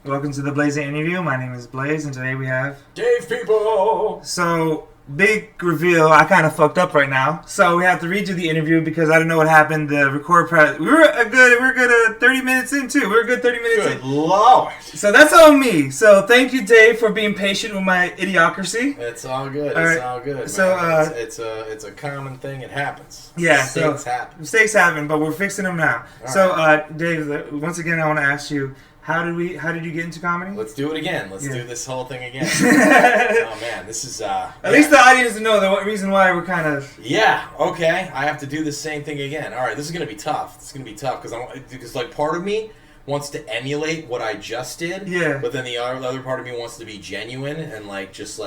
Welcome to the Blaize interview. My name is Blaize, and today we have Dave Pple. So, big reveal. I kind of fucked up right now, so we have to redo the interview because I don't know what happened. The record press. We're good 30 minutes in too. We're a good 30 minutes in. Good Lord. So that's on me. So thank you, Dave, for being patient with my idiocracy. It's all good. All It's right. all good. So, man. It's a common thing. It happens. Yeah, Mistakes happen. Mistakes happen, but we're fixing them now. All So, Dave, once again, I want to ask you, how did you get into comedy? Let's do it again. Let's Yeah. do this whole thing again. Oh man, this is At least the audience know the reason why we're kind of. Yeah. Okay. I have to do the same thing again. All right. This is gonna be tough. This is gonna be tough because like part of me wants to emulate what I just did. Yeah. But then the other part of me wants to be genuine and Just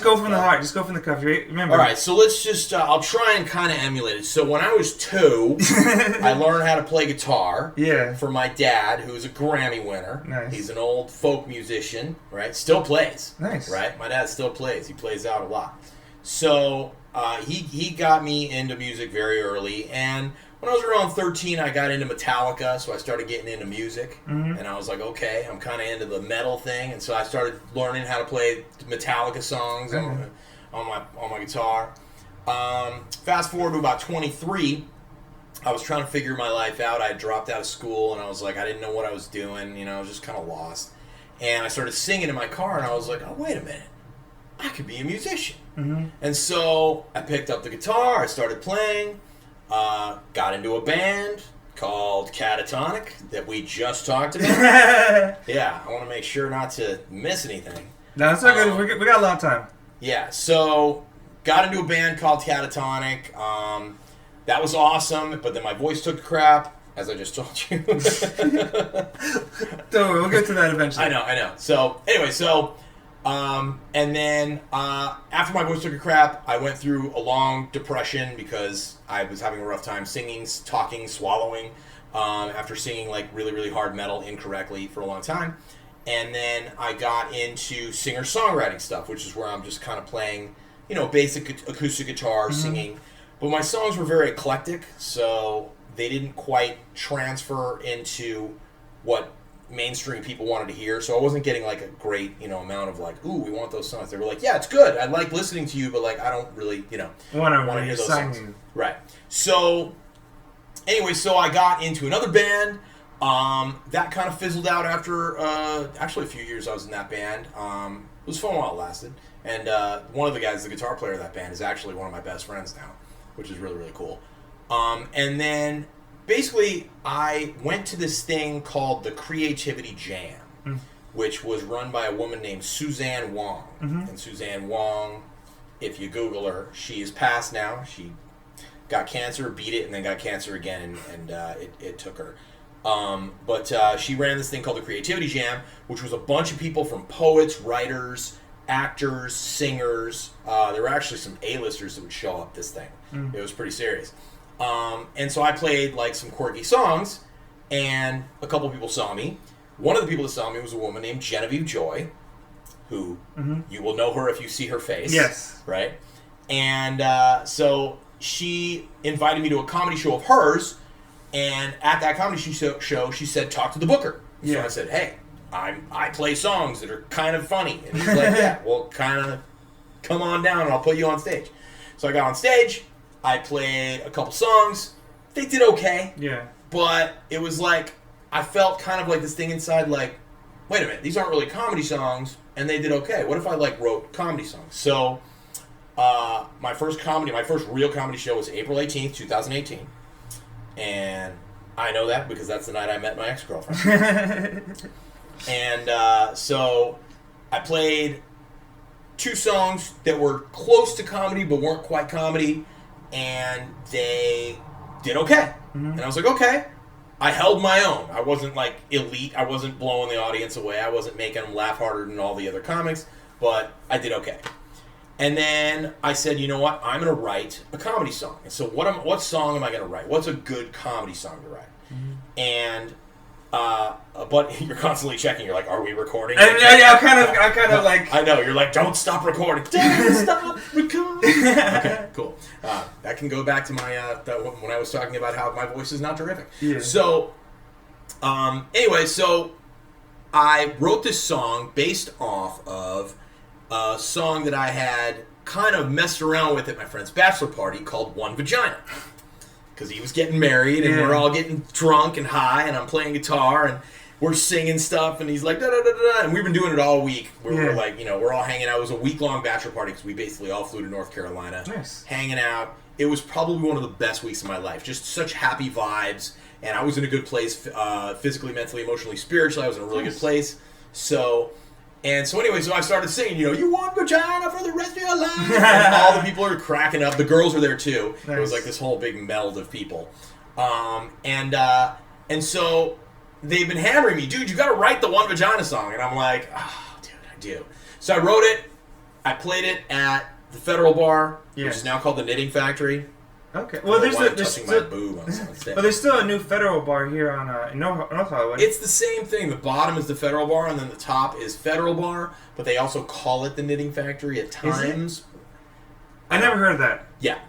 go from the heart. Just go from the cuff. Remember. All right, so let's just, I'll try and kind of emulate it. So when I was 2, I learned how to play guitar from my dad, who's a Grammy winner. Nice. He's an old folk musician, right? Still plays. Nice. Right? My dad still plays. He plays out a lot. So he got me into music very early, and when I was around 13, I got into Metallica, so I started getting into music, and I was like, okay, I'm kind of into the metal thing, and so I started learning how to play Metallica songs on my guitar. Fast forward to about 23, I was trying to figure my life out. I had dropped out of school, and I was like, I didn't know what I was doing, I was just kind of lost. And I started singing in my car, and I was like, oh, wait a minute, I could be a musician. And so I picked up the guitar, I started playing. Got into a band called Catatonic that we just talked about. Yeah, I want to make sure not to miss anything. No, it's not good. We got a lot of time. Yeah, so got into a band called Catatonic. That was awesome, but then my voice took crap, as I just told you. Don't worry, we'll get to that eventually. I know. So, anyway, and then after my voice took a crap, I went through a long depression because I was having a rough time singing, talking, swallowing, after singing like really, really hard metal incorrectly for a long time. And then I got into singer-songwriting stuff, which is where I'm just kind of playing, basic acoustic guitar, singing. But my songs were very eclectic, so they didn't quite transfer into what mainstream people wanted to hear, so I wasn't getting like a great amount of like, ooh, we want those songs. They were like, yeah, it's good, I like listening to you, but like I don't really want to hear those songs. Right. So anyway, so I got into another band that kind of fizzled out after actually a few years I was in that band. It was fun while it lasted, and one of the guys, the guitar player of that band, is actually one of my best friends now, which is really, really cool. And then basically, I went to this thing called the Creativity Jam, which was run by a woman named Suzanne Wong. And Suzanne Wong, if you Google her, she is passed now. She got cancer, beat it, and then got cancer again, and it took her. But she ran this thing called the Creativity Jam, which was a bunch of people from poets, writers, actors, singers. There were actually some A-listers that would show up this thing. It was pretty serious. And so I played like some quirky songs, and a couple people saw me. One of the people that saw me was a woman named Genevieve Joy, who you will know her if you see her face. Yes. Right? And so she invited me to a comedy show of hers, and at that comedy show, she said, talk to the booker. So I said, hey, I play songs that are kind of funny. And he's like, yeah, well, kind of come on down and I'll put you on stage. So I got on stage. I played a couple songs. They did okay. Yeah. But it was like, I felt kind of like this thing inside, like, wait a minute, these aren't really comedy songs, and they did okay. What if I, wrote comedy songs? So, my first real comedy show was April 18th, 2018. And I know that because that's the night I met my ex-girlfriend. And so I played 2 songs that were close to comedy but weren't quite comedy. And they did okay. And I was like, okay. I held my own. I wasn't, elite. I wasn't blowing the audience away. I wasn't making them laugh harder than all the other comics. But I did okay. And then I said, you know what? I'm going to write a comedy song. And so what song am I going to write? What's a good comedy song to write? And but you're constantly checking. You're like, are we recording? And I kind of like. I know. You're like, don't stop recording. Don't stop recording. Okay, cool. That can go back to my when I was talking about how my voice is not terrific. Yeah. So, anyway, so I wrote this song based off of a song that I had kind of messed around with at my friend's bachelor party called One Vagina. Because he was getting married, and we're all getting drunk and high, and I'm playing guitar, and we're singing stuff, and he's like, da-da-da-da-da, and we've been doing it all week. We're like, we're all hanging out. It was a week-long bachelor party, because we basically all flew to North Carolina. Nice. Hanging out. It was probably one of the best weeks of my life. Just such happy vibes, and I was in a good place, physically, mentally, emotionally, spiritually. I was in a really good place. So I started singing, you want vagina for the rest of your life. And all the people are cracking up. The girls were there too. Nice. It was like this whole big meld of people. And so they've been hammering me, dude, you got to write the One Vagina song. And I'm like, oh, dude, I do. So I wrote it. I played it at the Federal Bar, which is now called the Knitting Factory. Okay. Well, there's my boob on but there's still a new Federal Bar here in North Hollywood. It's the same thing. The bottom is the Federal Bar, and then the top is Federal Bar. But they also call it the Knitting Factory at times. I never heard of that. Yeah,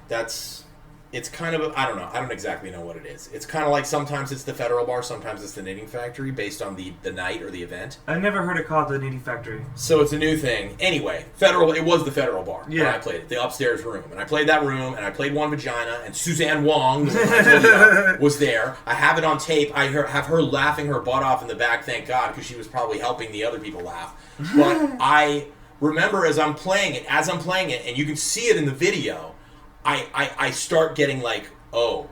it's kind of I don't know. I don't exactly know what it is. It's kind of like sometimes it's the Federal Bar, sometimes it's the Knitting Factory, based on the night or the event. I never heard it called the Knitting Factory. So it's a new thing. Anyway, it was the Federal Bar where I played it, the upstairs room. And I played that room, and I played One Vagina, and Suzanne Wong was there. I have it on tape. I have her laughing her butt off in the back, thank God, because she was probably helping the other people laugh. But I remember as I'm playing it, and you can see it in the video, I start getting like, oh,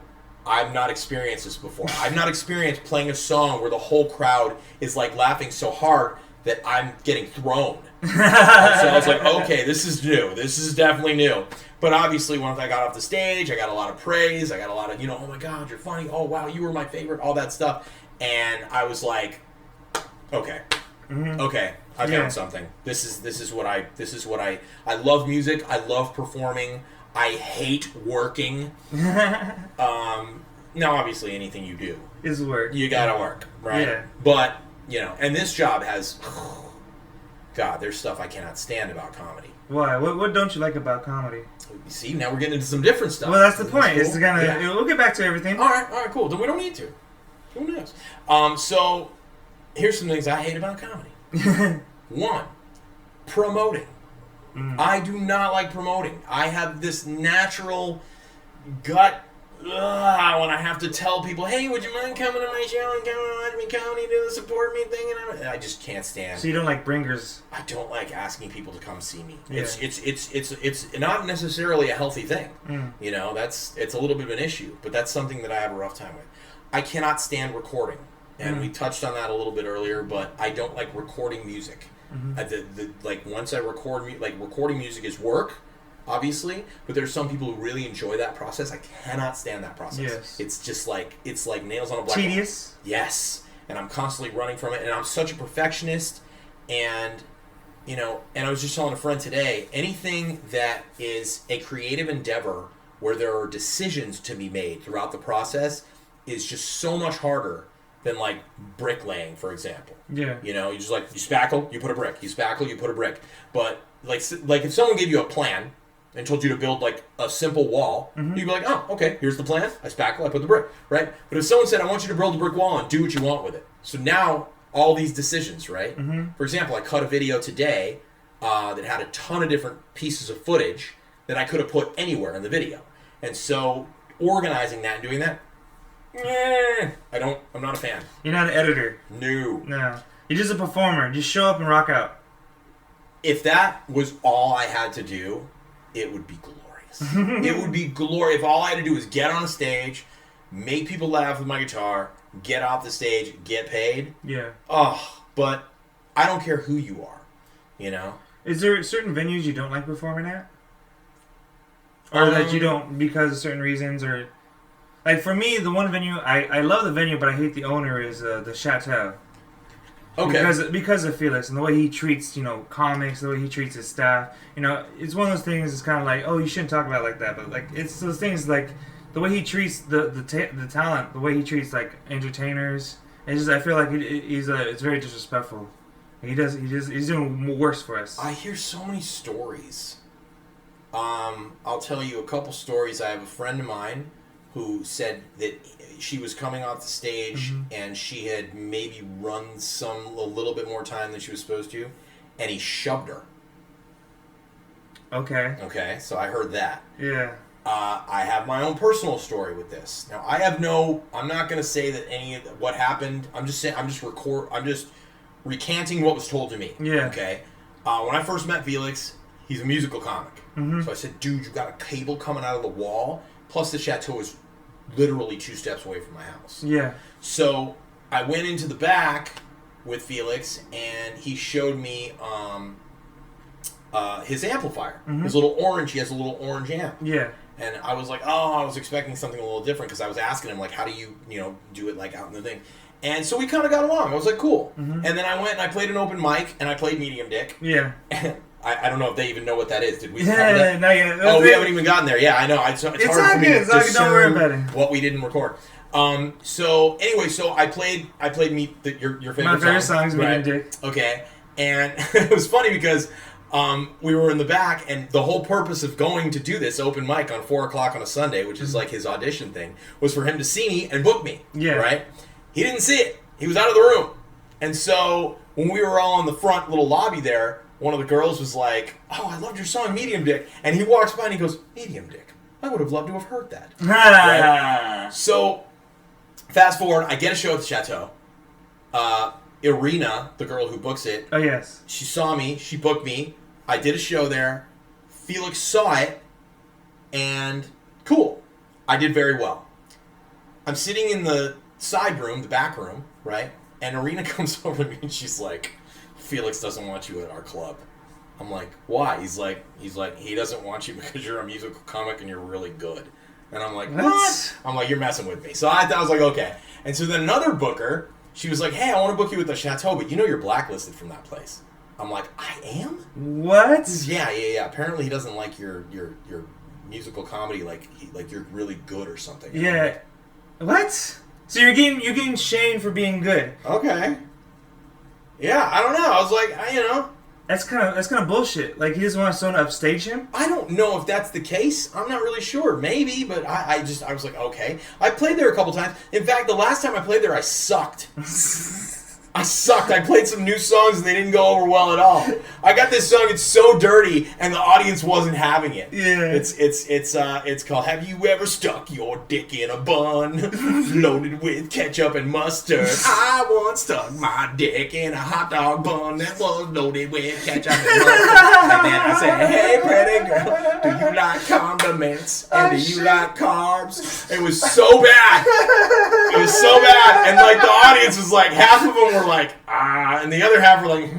I've not experienced this before. I've not experienced playing a song where the whole crowd is like laughing so hard that I'm getting thrown. So I was like, okay, this is new. This is definitely new. But obviously, once I got off the stage, I got a lot of praise. I got a lot of, oh my God, you're funny. Oh wow, you were my favorite. All that stuff. And I was like, okay. Okay, I found something. This is what I love music. I love performing. I hate working. Now, obviously, anything you do is work. You gotta work, right? Yeah. But and this job has, God, there's stuff I cannot stand about comedy. Why? What don't you like about comedy? You see, now we're getting into some different stuff. Well, that's the point. Cool? It's we'll get back to everything. All right, cool. Then we don't need to. Who knows? So here's some things I hate about comedy. One, promoting. I do not like promoting. I have this natural gut when I have to tell people, hey, would you mind coming to my show and coming to watch me comedy, do the support me thing? And I just can't stand. So you don't like bringers? I don't like asking people to come see me. Yeah. It's not necessarily a healthy thing. It's a little bit of an issue, but that's something that I have a rough time with. I cannot stand recording, and we touched on that a little bit earlier, but I don't like recording music. Once I record, recording music is work, obviously, but there's some people who really enjoy that process. I cannot stand that process. Yes. It's just like nails on a blackboard. Tedious. Yes, and I'm constantly running from it, and I'm such a perfectionist, and I was just telling a friend today, anything that is a creative endeavor where there are decisions to be made throughout the process is just so much harder than like bricklaying, for example. Yeah. You just you spackle, you put a brick. You spackle, you put a brick. But like if someone gave you a plan and told you to build like a simple wall, you'd be like, oh, okay, here's the plan. I spackle, I put the brick, right? But if someone said, I want you to build a brick wall and do what you want with it. So now all these decisions, right? For example, I cut a video today that had a ton of different pieces of footage that I could have put anywhere in the video. And so organizing that and doing that, I'm not a fan. You're not an editor. No. You're just a performer. Just show up and rock out. If that was all I had to do, it would be glorious. It would be glorious. If all I had to do was get on a stage, make people laugh with my guitar, get off the stage, get paid. Yeah. Oh, but I don't care who you are, Is there certain venues you don't like performing at? Or that you don't because of certain reasons, or... Like, for me, the one venue, I love the venue, but I hate the owner, is the Chateau. Okay. Because of Felix and the way he treats, comics, the way he treats his staff. It's one of those things, it's kind of like, oh, you shouldn't talk about it like that. But, like, it's those things, like, the way he treats the talent, the way he treats, like, entertainers. It's just, I feel like it's very disrespectful. He's doing worse for us. I hear so many stories. I'll tell you a couple stories. I have a friend of mine who said that she was coming off the stage and she had maybe run a little bit more time than she was supposed to, and he shoved her. Okay. Okay, so I heard that. Yeah. I have my own personal story with this. Now, I'm not going to say that any of what happened. I'm just recanting what was told to me. Yeah. Okay. When I first met Felix, he's a musical comic. So I said, dude, you got a cable coming out of the wall. Plus, the chateau is literally 2 steps away from my house. Yeah. So I went into the back with Felix, and he showed me his amplifier. His little orange. He has a little orange amp. Yeah. And I was like, I was expecting something a little different because I was asking him, like, how do you, do it, like, out in the thing? And so we kind of got along. I was like, cool. And then I went and I played an open mic, and I played medium dick. Yeah. I don't know if they even know what that is. Did we? Yeah, not yet. Oh, we haven't even gotten there. Yeah, I know. It's hard for me to discern what we didn't record. So anyway, I played your favorite My favorite song is Medium Dick. Okay, and it was funny because we were in the back, and the whole purpose of going to do this open mic on 4 o'clock on a Sunday, which is like his audition thing, was for him to see me and book me. Yeah. Right. He didn't see it. He was out of the room, and so when we were all in the front little lobby there, one of the girls was like, "Oh, I loved your song, Medium Dick," and he walks by and he goes, "Medium Dick. I would have loved to have heard that." Right? So, fast forward, I get a show at the Chateau. Irina, the girl who books it, oh yes, she saw me, she booked me. I did a show there. Felix saw it, and cool. I did very well. I'm sitting in the side room, the back room, right? And Irina comes over to me and she's like, "Felix doesn't want you at our club." I'm like, "Why?" He's like, he doesn't want you because you're a musical comic and you're really good. And I'm like, what? I'm like, you're messing with me. So I was like, okay. And so then another booker, she was like, "Hey, I want to book you at the Chateau, but you're blacklisted from that place." I'm like, "I am?" What? Yeah. Apparently he doesn't like your musical comedy, like you're really good or something. Yeah. Like, what? So you're getting shamed for being good. Okay. Yeah, I don't know. I was like, That's kind of bullshit. Like, he doesn't want someone to upstage him? I don't know if that's the case. I'm not really sure. Maybe, but I was like, okay. I played there a couple times. In fact, the last time I played there, I sucked. I played some new songs and they didn't go over well at all. I got this song, it's so dirty, and the audience wasn't having it. Yeah. It's called "Have You Ever Stuck Your Dick in a Bun Loaded with Ketchup and Mustard?" I once stuck my dick in a hot dog bun that was loaded with ketchup and mustard. And then I said, "Hey pretty girl, do you like condiments? And do you like carbs?" It was so bad. It was so bad. And like the audience was like, half of them were like, and the other half were like,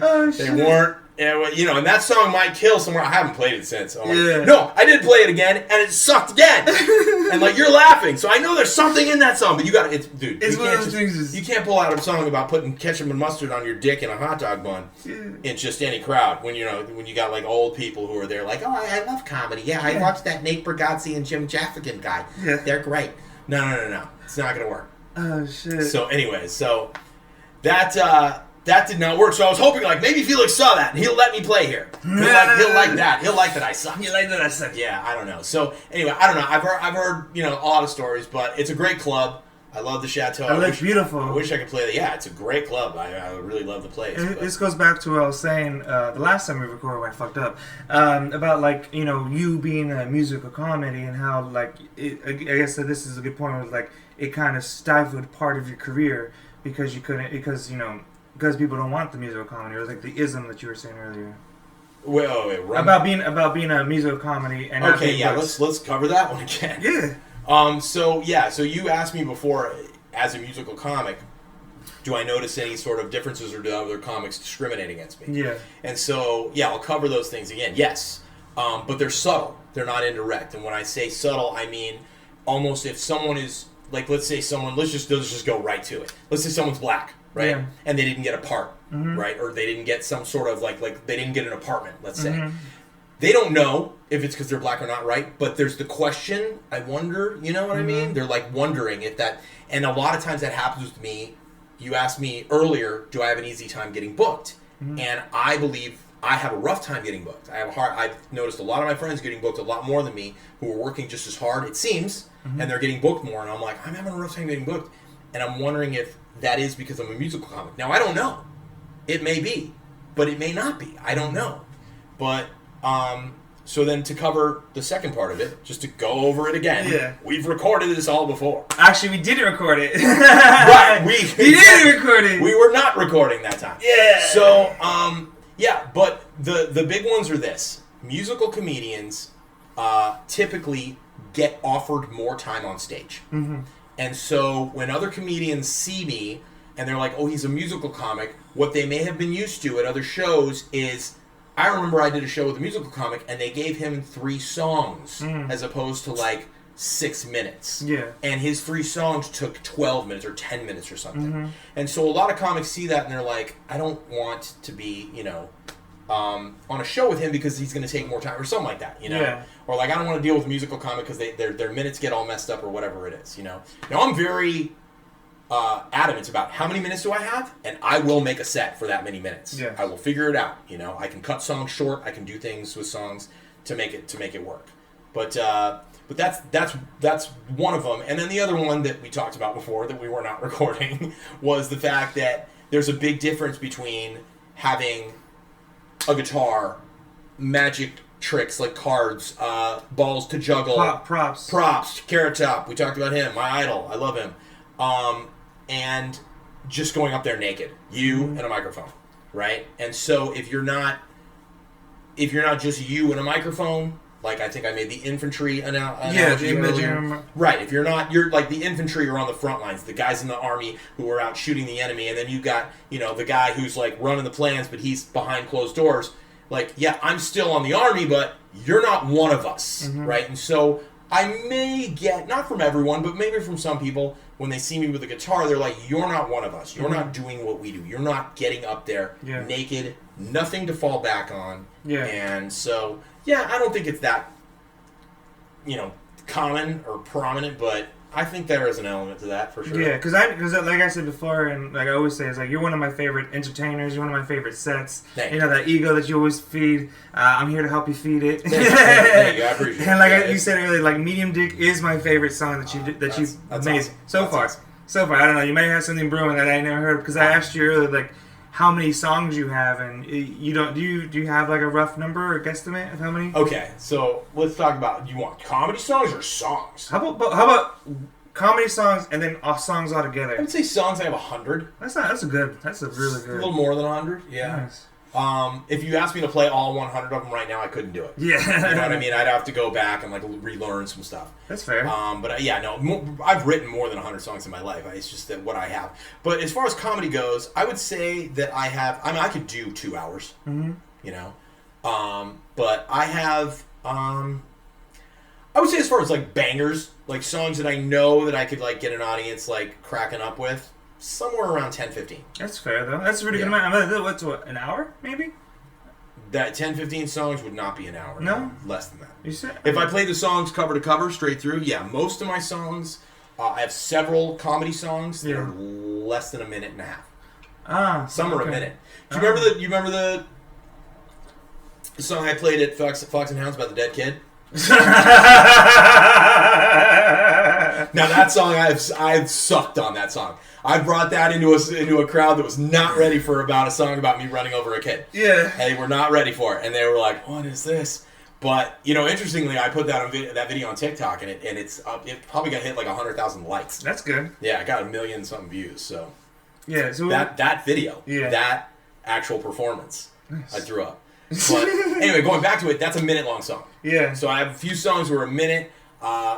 oh, they weren't, and that song might kill somewhere. I haven't played it since. I'm like, yeah. No, I did play it again, and it sucked again. And like, you're laughing, so I know there's something in that song, but you gotta, dude, it's one of those things. You can't pull out a song about putting ketchup and mustard on your dick in a hot dog bun in just any crowd when you got like old people who are there like, "Oh, I love comedy. Yeah, I watched that Nate Bargatze and Jim Jaffigan guy. Yeah. They're great." No. It's not gonna work. Oh shit. So anyways, that did not work. So I was hoping like maybe Felix saw that and he'll let me play here. He'll like that. He'll like that I suck. You like that I suck. Yeah, I don't know. So anyway, I don't know. I've heard a lot of stories, but it's a great club. I love the Chateau. It looks beautiful. I wish I could play it. Yeah, it's a great club. I really love the place. This goes back to what I was saying the last time we recorded when I fucked up about like you being a musical comedy and how like I guess that this is a good point where like it kind of stifled part of your career because you couldn't because people don't want the musical comedy or like the ism that you were saying earlier. Wait, about being a musical comedy and okay, yeah, let's cover that one again. Yeah. So you asked me before, as a musical comic, do I notice any sort of differences or do other comics discriminate against me? Yeah. And so, I'll cover those things again. Yes. But they're subtle. They're not indirect. And when I say subtle, I mean almost if someone is, like, let's just go right to it. Let's say someone's black, right? Yeah. And they didn't get a part, right? Or they didn't get some sort of, like they didn't get an apartment, let's say. They don't know if it's because they're black or not, right? But there's the question, I wonder, you know what I mean? They're like wondering if that, and a lot of times that happens with me. You asked me earlier, do I have an easy time getting booked? And I believe I have a rough time getting booked. I've noticed a lot of my friends getting booked a lot more than me who are working just as hard, it seems, and they're getting booked more. And I'm like, I'm having a rough time getting booked. And I'm wondering if that is because I'm a musical comic. Now, I don't know. It may be, but it may not be. I don't know. But, so then to cover the second part of it, just to go over it again, we've recorded this all before. Actually, we didn't record it. Right, we didn't record it. We were not recording that time. Yeah. So, but the big ones are this. Musical comedians typically get offered more time on stage. Mm-hmm. And so when other comedians see me and they're like, oh, he's a musical comic, what they may have been used to at other shows is, I remember I did a show with a musical comic and they gave him 3 songs as opposed to like 6 minutes. Yeah. And his 3 songs took 12 minutes or 10 minutes or something. Mm-hmm. And so a lot of comics see that and they're like, I don't want to be, on a show with him because he's going to take more time or something like that, Yeah. Or like, I don't want to deal with a musical comic because their minutes get all messed up or whatever it is, Now, I'm very adamant about how many minutes do I have, and I will make a set for that many minutes. Yeah. I will figure it out, I can cut songs short, I can do things with songs to make it work. But that's one of them. And then the other one that we talked about before that we were not recording was the fact that there's a big difference between having a guitar, magic tricks like cards, balls to juggle, props, Carrot Top. We talked about him, my idol. I love him. And just going up there naked, and a microphone, right? And so if you're not just you and a microphone, like I think I made the infantry analogy earlier. Right. If you're like the infantry are on the front lines, the guys in the army who are out shooting the enemy, and then you got, the guy who's like running the plans, but he's behind closed doors. Like, yeah, I'm still on the army, but you're not one of us, right? And so I may get, not from everyone, but maybe from some people, when they see me with a guitar, they're like, you're not one of us. You're not doing what we do. You're not getting up there naked, nothing to fall back on. Yeah. And so, I don't think it's that, common or prominent, but I think there is an element to that for sure. Yeah, because like I said before, and like I always say, it's like you're one of my favorite entertainers. You're one of my favorite sets. That ego that you always feed. I'm here to help you feed it. Thank you. I appreciate it. And like you said earlier, like Medium Dick is my favorite song that you've made awesome. so far. Awesome. So far, I don't know. You may have something brewing that I never heard because I asked you earlier, like how many songs you have, and you don't. Do you have like a rough number or guesstimate of how many? Okay, so let's talk about. You want comedy songs or songs? How about comedy songs and then songs all together? I would say songs. I have 100. That's a really good. A little more than 100. Yeah. Nice. If you asked me to play all 100 of them right now, I couldn't do it. Yeah. You know what I mean? I'd have to go back and like relearn some stuff. That's fair. I've written more than 100 songs in my life. It's just that what I have. But as far as comedy goes, I would say that I have. I mean, I could do 2 hours. Mm-hmm. But I have. I would say as far as like bangers, like songs that I know that I could like get an audience like cracking up with. Somewhere around 10-15. That's fair, though. That's a pretty good amount. What's an hour, maybe? That 10-15 songs would not be an hour. No? Less than that. You said? If I played the songs cover to cover, straight through, most of my songs, I have several comedy songs that are less than a minute and a half. Some are a minute. Do you remember the song I played at Fox and Hounds about the dead kid? Now that song, I've sucked on that song. I brought that into a crowd that was not ready for a song about me running over a kid. Yeah, and they were not ready for it, and they were like, "What is this?" But interestingly, I put that video on TikTok, and it probably got hit like 100,000 likes. That's good. Yeah, I got 1 million something views. So so that video, that actual performance, nice. I threw up. But anyway, going back to it, that's a minute-long song. Yeah. So I have a few songs that are a minute.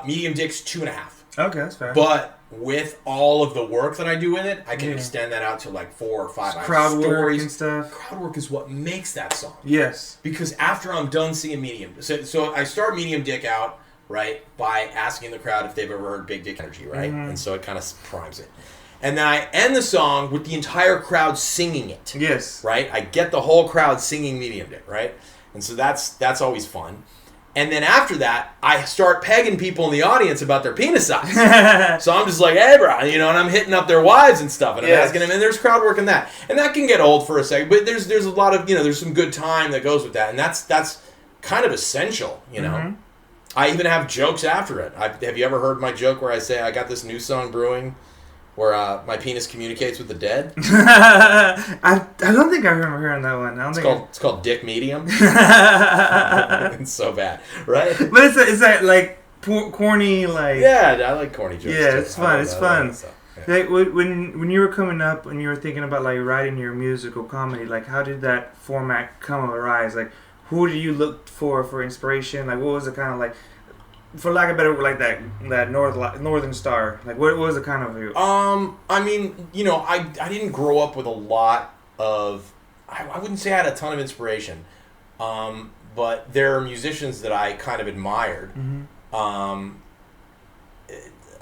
Medium Dick's 2.5. Okay, that's fair. But with all of the work that I do with it, I can extend that out to like 4 or 5 hours. Crowd work and stuff. Crowd work is what makes that song. Yes. Because after I'm done singing Medium, so I start Medium Dick out, right, by asking the crowd if they've ever heard Big Dick Energy, right? Mm-hmm. And so it kind of primes it. And then I end the song with the entire crowd singing it. Yes. Right? I get the whole crowd singing Medium Dick, right? And so that's always fun. And then after that, I start pegging people in the audience about their penis size. So I'm just like, hey, bro, and I'm hitting up their wives and stuff, and I'm asking them, and there's crowd work in that. And that can get old for a second, but there's a lot of, there's some good time that goes with that, and that's kind of essential, Mm-hmm. I even have jokes after it. Have you ever heard my joke where I say I got this new song brewing where my penis communicates with the dead? I don't think I remember hearing that one. It's called Dick Medium. It's so bad, right? But it's that like corny, like... Yeah, I like corny jokes. Yeah, too. it's fun. It's fun. Yeah. Like, when you were coming up and you were thinking about like writing your musical comedy, like how did that format come arise? Like, who do you look for inspiration? Like, what was the kind of like, for lack of a better word, like that northern star? Like, what was the kind of you? I mean, I didn't grow up with a lot of. I wouldn't say I had a ton of inspiration, but there are musicians that I kind of admired. Mm-hmm.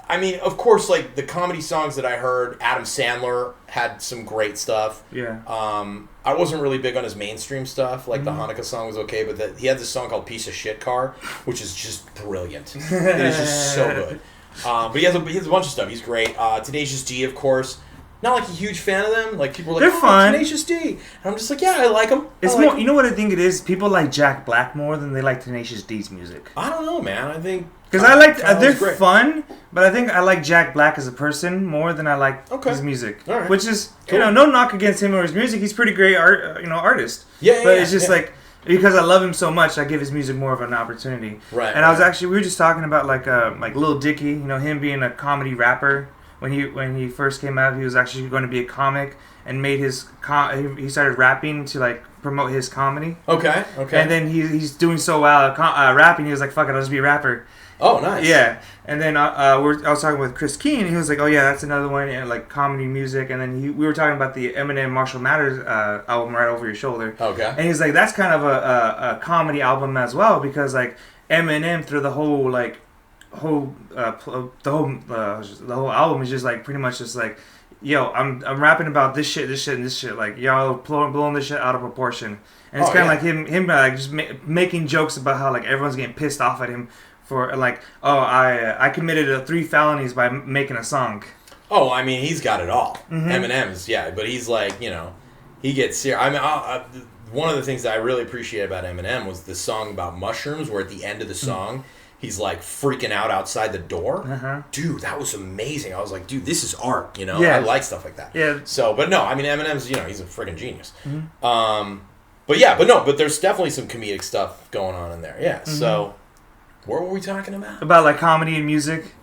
I mean, of course, like the comedy songs that I heard, Adam Sandler had some great stuff. Yeah. I wasn't really big on his mainstream stuff. Like the Hanukkah song was okay, but he had this song called "Piece of Shit Car," which is just brilliant. It is just so good. But he has a bunch of stuff. He's great. Tenacious D, of course. Not like a huge fan of them. Like people are like, they're fun. Tenacious D, and I'm just like, yeah, I like them. It's more. You know what I think it is? People like Jack Black more than they like Tenacious D's music. I don't know, man. I think because they're fun, but I think I like Jack Black as a person more than I like his music. All right. Which is no knock against him or his music. He's pretty great artist. Yeah, but it's just like because I love him so much, I give his music more of an opportunity. Right. And we were just talking about like Lil Dicky. Him being a comedy rapper. When he first came out, he was actually going to be a comic and made he started rapping to like promote his comedy. Okay. And then he's doing so well rapping, he was like, "Fuck it, I'll just be a rapper." Oh, nice. Yeah. And then I was talking with Chris Keen, and he was like, "Oh yeah, that's another one, and like comedy music." And then we were talking about the Eminem Marshall Mathers album, Right Over Your Shoulder. Okay. And he's like, "That's kind of a comedy album as well, because like Eminem through the whole like." The whole album is just like pretty much just like, yo, I'm rapping about this shit, and this shit. Like y'all blowing this shit out of proportion, and it's kind of like him like just making jokes about how like everyone's getting pissed off at him for like, oh, I committed 3 felonies by making a song. Oh, I mean, he's got it all. Mm-hmm. Eminem's but he's like he gets serious. I mean, one of the things that I really appreciate about Eminem was the song about mushrooms, where at the end of the song. He's like freaking out outside the door. Uh-huh. Dude, that was amazing. I was like, dude, this is art, Yeah. I like stuff like that. Yeah. So, but no, I mean, Eminem's, he's a freaking genius. Mm-hmm. But there's definitely some comedic stuff going on in there. Yeah. Mm-hmm. So, what were we talking about? About like comedy and music.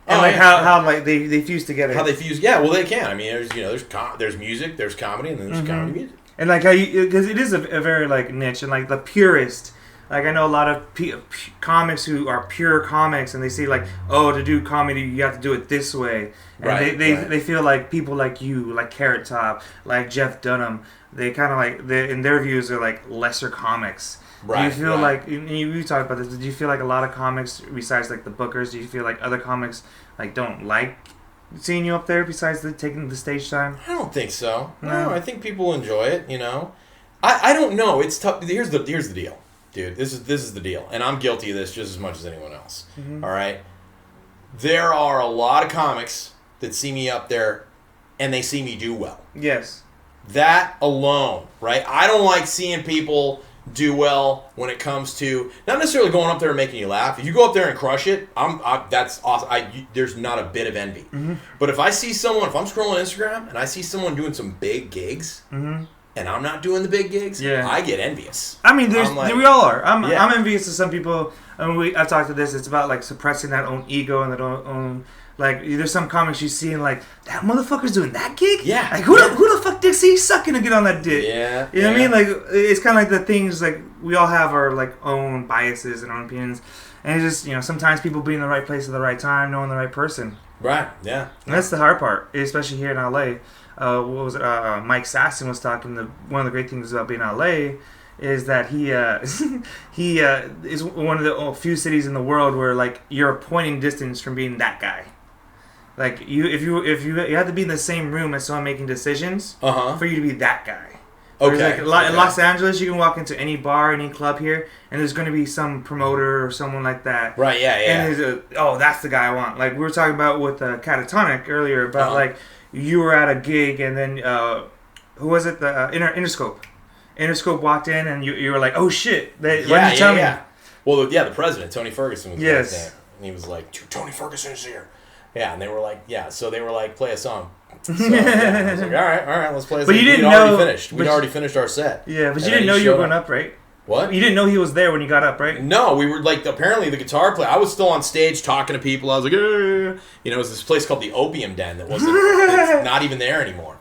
And how like they fuse together. How they fuse? Yeah. Well, they can. I mean, there's music, there's comedy, and then there's comedy music. And like how because it is a very like niche, and like the purist. Like, I know a lot of comics who are pure comics, and they say, like, oh, to do comedy, you have to do it this way. And they feel like people like you, like Carrot Top, like Jeff Dunham, they kind of like, in their views, are like lesser comics. Right. Do you feel like, you talked about this, do you feel like a lot of comics, besides like the bookers, do you feel like other comics like don't like seeing you up there besides taking the stage time? I don't think so. No, I think people enjoy it, I don't know. It's tough. Here's the deal. Dude, this is the deal, and I'm guilty of this just as much as anyone else. Mm-hmm. All right, there are a lot of comics that see me up there, and they see me do well. Yes, that alone, right? I don't like seeing people do well when it comes to not necessarily going up there and making you laugh. If you go up there and crush it, that's awesome. There's not a bit of envy. Mm-hmm. But if I'm scrolling Instagram and I see someone doing some big gigs. Mm-hmm. And I'm not doing the big gigs, I get envious. I mean, we all are. I'm envious of some people. I mean, I've talked to this. It's about like suppressing that own ego and that own like. There's some comics you see and like that motherfucker's doing that gig. Yeah. Like who the fuck dicks he's sucking to get on that dick? Yeah. You know what I mean? Like it's kind of like the things like we all have our like own biases and own opinions, and it's just sometimes people be in the right place at the right time, knowing the right person. Right. Yeah. And that's the hard part, especially here in LA. What was it? Mike Sasson was talking. One of the great things about being in LA is that he is one of the few cities in the world where like you're a pointing distance from being that guy. Like if you have to be in the same room as someone making decisions for you to be that guy. Okay. Like, in Los Angeles, you can walk into any bar, any club here, and there's going to be some promoter or someone like that. Right, yeah. And that's the guy I want. Like, we were talking about with Catatonic earlier about, like, you were at a gig, and then, who was it? The Interscope. Interscope walked in, and you were like, oh, shit. Why didn't you tell me? Well, the president, Tony Ferguson, was there. And he was like, Tony Ferguson is here. Yeah, and they were like, so they were like, play a song. So, I was like, all right, let's play a song. But you didn't know. We'd already finished our set. Yeah, but you didn't know you were going up, right? What? You didn't know he was there when you got up, right? No, we were like, apparently the guitar player, I was still on stage talking to people. I was like, it was this place called the Opium Den that wasn't, it's not even there anymore.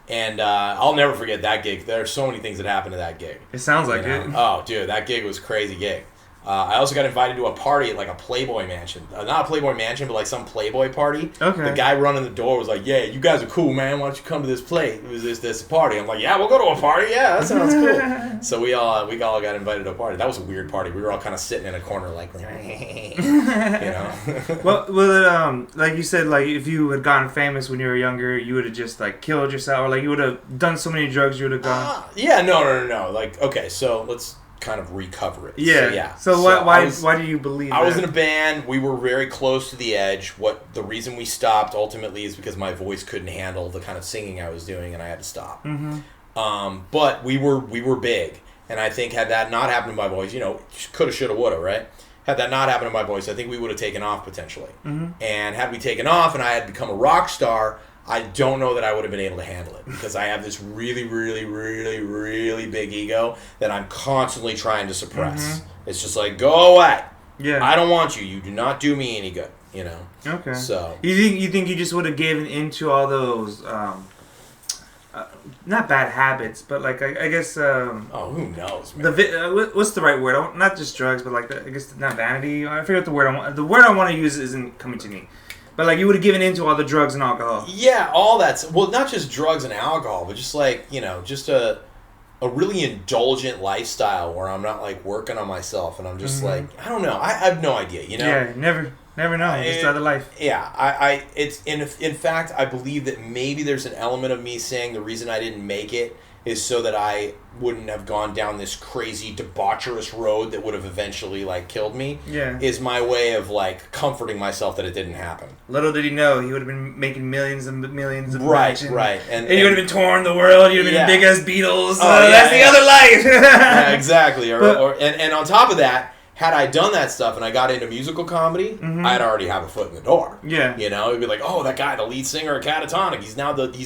And I'll never forget that gig. There are so many things that happened to that gig. It sounds like it. Oh, dude, that gig was a crazy gig. I also got invited to a party at like a Playboy mansion. Not a Playboy mansion, but like some Playboy party. Okay. The guy running the door was like, yeah, you guys are cool, man. Why don't you come to this play? It was this party. I'm like, yeah, we'll go to a party. Yeah, that sounds cool. So we all got invited to a party. That was a weird party. We were all kind of sitting in a corner like, Well, like you said, like if you had gotten famous when you were younger, you would have just like killed yourself, or like you would have done so many drugs, you would have gone. No. Like, okay, so let's kind of recover it. Yeah. So why do you believe that? I was in a band. We were very close to the edge. The reason we stopped ultimately is because my voice couldn't handle the kind of singing I was doing, and I had to stop. Mm-hmm. But we were big, and I think had that not happened to my voice, coulda, shoulda, woulda, right? Had that not happened to my voice, I think we would have taken off potentially. Mm-hmm. And had we taken off, and I had become a rock star, I don't know that I would have been able to handle it because I have this really, really, really, really big ego that I'm constantly trying to suppress. Mm-hmm. It's just like, go away. Yeah. I don't want you. You do not do me any good. Okay. So you think you just would have given into all those not bad habits, but like I guess. Who knows, man? What's the right word? Not just drugs, but like I guess not vanity. I forget the word I want. The word I want to use isn't coming to me. But, like, you would have given into all the drugs and alcohol. Yeah, all that's... Well, not just drugs and alcohol, but just, like, just a really indulgent lifestyle where I'm not, like, working on myself. And I'm just, like... I don't know. I have no idea, Yeah, never know. It's other life. Yeah, it's... In fact, I believe that maybe there's an element of me saying the reason I didn't make it is so that I wouldn't have gone down this crazy debaucherous road that would have eventually like killed me. Yeah, is my way of like comforting myself that it didn't happen. Little did he know he would have been making millions and millions of right, and you would have been touring the world. You'd have been big as Beatles. That's the other life. Yeah, exactly. And on top of that, had I done that stuff and I got into musical comedy, I'd already have a foot in the door. Yeah, it'd be like, oh, that guy, the lead singer of Catatonic, he's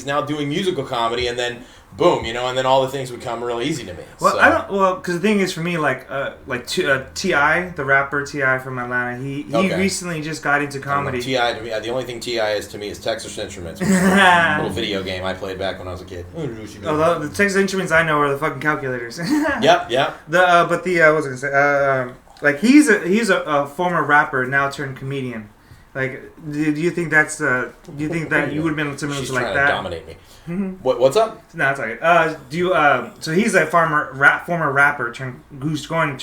now doing musical comedy, and then boom, and then all the things would come real easy to me. Well, I don't. Well, because the thing is, for me, T.I., the rapper T.I. from Atlanta, he recently just got into comedy. T.I. to me, the only thing T.I. is to me is Texas Instruments, which is a little video game I played back when I was a kid. The Texas Instruments I know are the fucking calculators. Yep. What was I gonna say? Like he's a former rapper now turned comedian. Like, do you think that's do you think that you would have been similar to like that? She's trying to dominate me. Mm-hmm. What's up? No, it's okay. Do you so he's a former rapper who's turning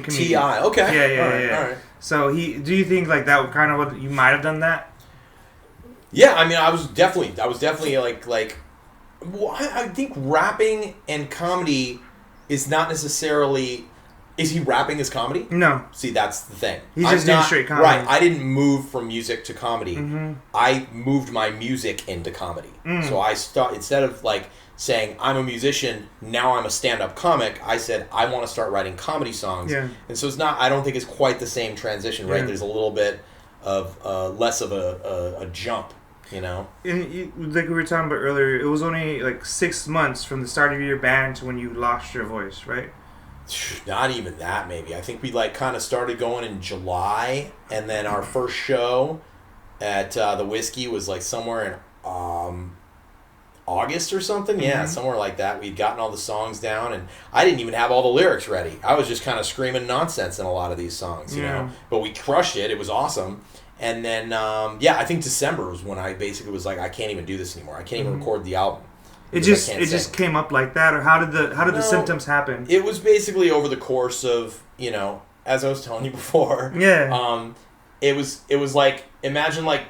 comedian. T.I. Okay. Yeah. All right. So do you think like that kind of what you might have done that? Yeah, I mean, I was definitely like well, I think rapping and comedy is not necessarily. Is he rapping as comedy? No. See, that's the thing. He's just doing straight comedy. Right. I didn't move from music to comedy. Mm-hmm. I moved my music into comedy. So I instead of like saying I'm a musician, now I'm a stand-up comic, I said I want to start writing comedy songs. Yeah. And so it's not. I don't think it's quite the same transition. Right. Yeah. There's a little bit of less of a jump. And like we were talking about earlier, it was only like 6 months from the start of your band to when you lost your voice, right? Not even that, maybe. I think we like kind of started going in July, and then our first show at the Whiskey was like somewhere in August or something. Yeah, somewhere like that. We'd gotten all the songs down, and I didn't even have all the lyrics ready. I was just kind of screaming nonsense in a lot of these songs, you know. But we crushed it. It was awesome. And then, I think December was when I basically was like, I can't even do this anymore. I can't even record the album. It just came up like that, or how did the symptoms happen? It was basically over the course of, as I was telling you before. Yeah. It was like, imagine like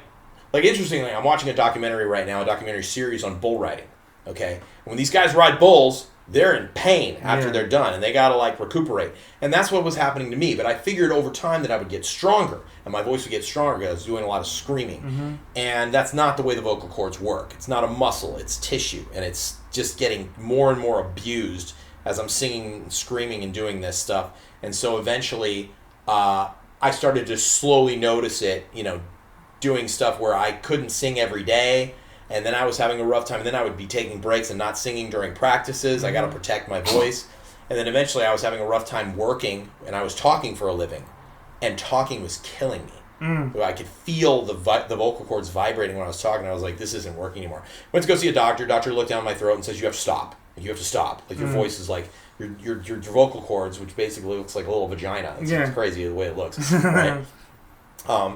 interestingly, I'm watching a documentary right now, a documentary series on bull riding. Okay, when these guys ride bulls, they're in pain after they're done, and they gotta like recuperate. And that's what was happening to me. But I figured over time that I would get stronger, and my voice would get stronger because I was doing a lot of screaming. And that's not the way the vocal cords work. It's not a muscle, it's tissue, and it's just getting more and more abused as I'm singing, screaming, and doing this stuff. And so eventually, I started to slowly notice it, doing stuff where I couldn't sing every day. And then I was having a rough time. And then I would be taking breaks and not singing during practices. I got to protect my voice. And then eventually I was having a rough time working. And I was talking for a living. And talking was killing me. I could feel the vocal cords vibrating when I was talking. I was like, this isn't working anymore. Went to go see a doctor. Doctor looked down my throat and says, you have to stop. You have to stop. Like, your voice is like, your vocal cords, which basically looks like a little vagina. It's crazy the way it looks. Right?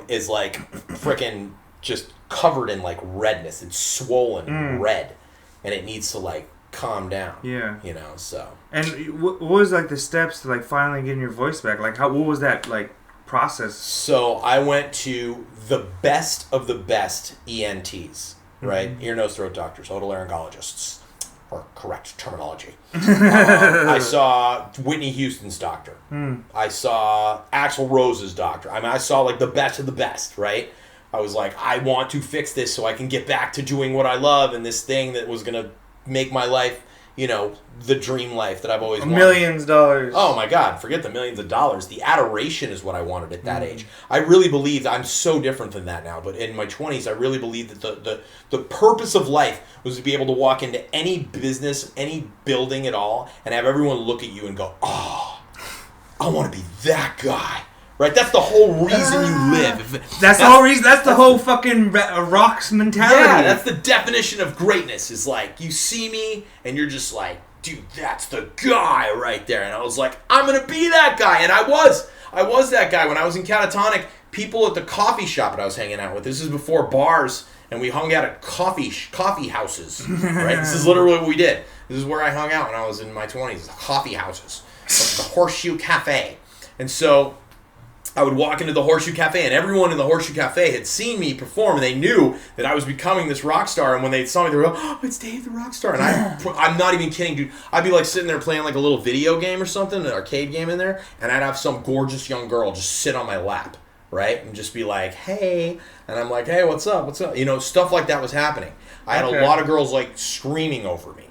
Is like freaking just covered in like redness. It's swollen and red, and it needs to like calm down. Yeah, so. And what was like the steps to like finally getting your voice back? Like what was that like process? So I went to the best of the best ENTs, right? Ear, nose, throat doctors, otolaryngologists, or correct terminology. I saw Whitney Houston's doctor. I saw Axl Rose's doctor. I mean, I saw like the best of the best, right? I was like, I want to fix this so I can get back to doing what I love and this thing that was going to make my life, the dream life that I've always wanted. Millions of dollars. Oh my God, forget the millions of dollars. The adoration is what I wanted at that age. I really believed, I'm so different than that now, but in my 20s, I really believed that the purpose of life was to be able to walk into any business, any building at all, and have everyone look at you and go, oh, I want to be that guy. Right? That's the whole reason you live. That's the whole reason. That's the whole fucking Rock's mentality. Yeah, that's the definition of greatness. Is like, you see me, and you're just like, dude, that's the guy right there. And I was like, I'm going to be that guy. And I was that guy. When I was in Catatonic, people at the coffee shop that I was hanging out with, this is before bars, and we hung out at coffee houses. Right? This is literally what we did. This is where I hung out when I was in my 20s, coffee houses. The Horseshoe Cafe. And so I would walk into the Horseshoe Cafe, and everyone in the Horseshoe Cafe had seen me perform, and they knew that I was becoming this rock star. And when they saw me, they were like, "Oh, it's Dave the rock star!" And I'm not even kidding, dude. I'd be like sitting there playing like a little video game or something, an arcade game in there, and I'd have some gorgeous young girl just sit on my lap, right, and just be like, "Hey," and I'm like, "Hey, what's up? What's up?" Stuff like that was happening. I had a lot of girls like screaming over me.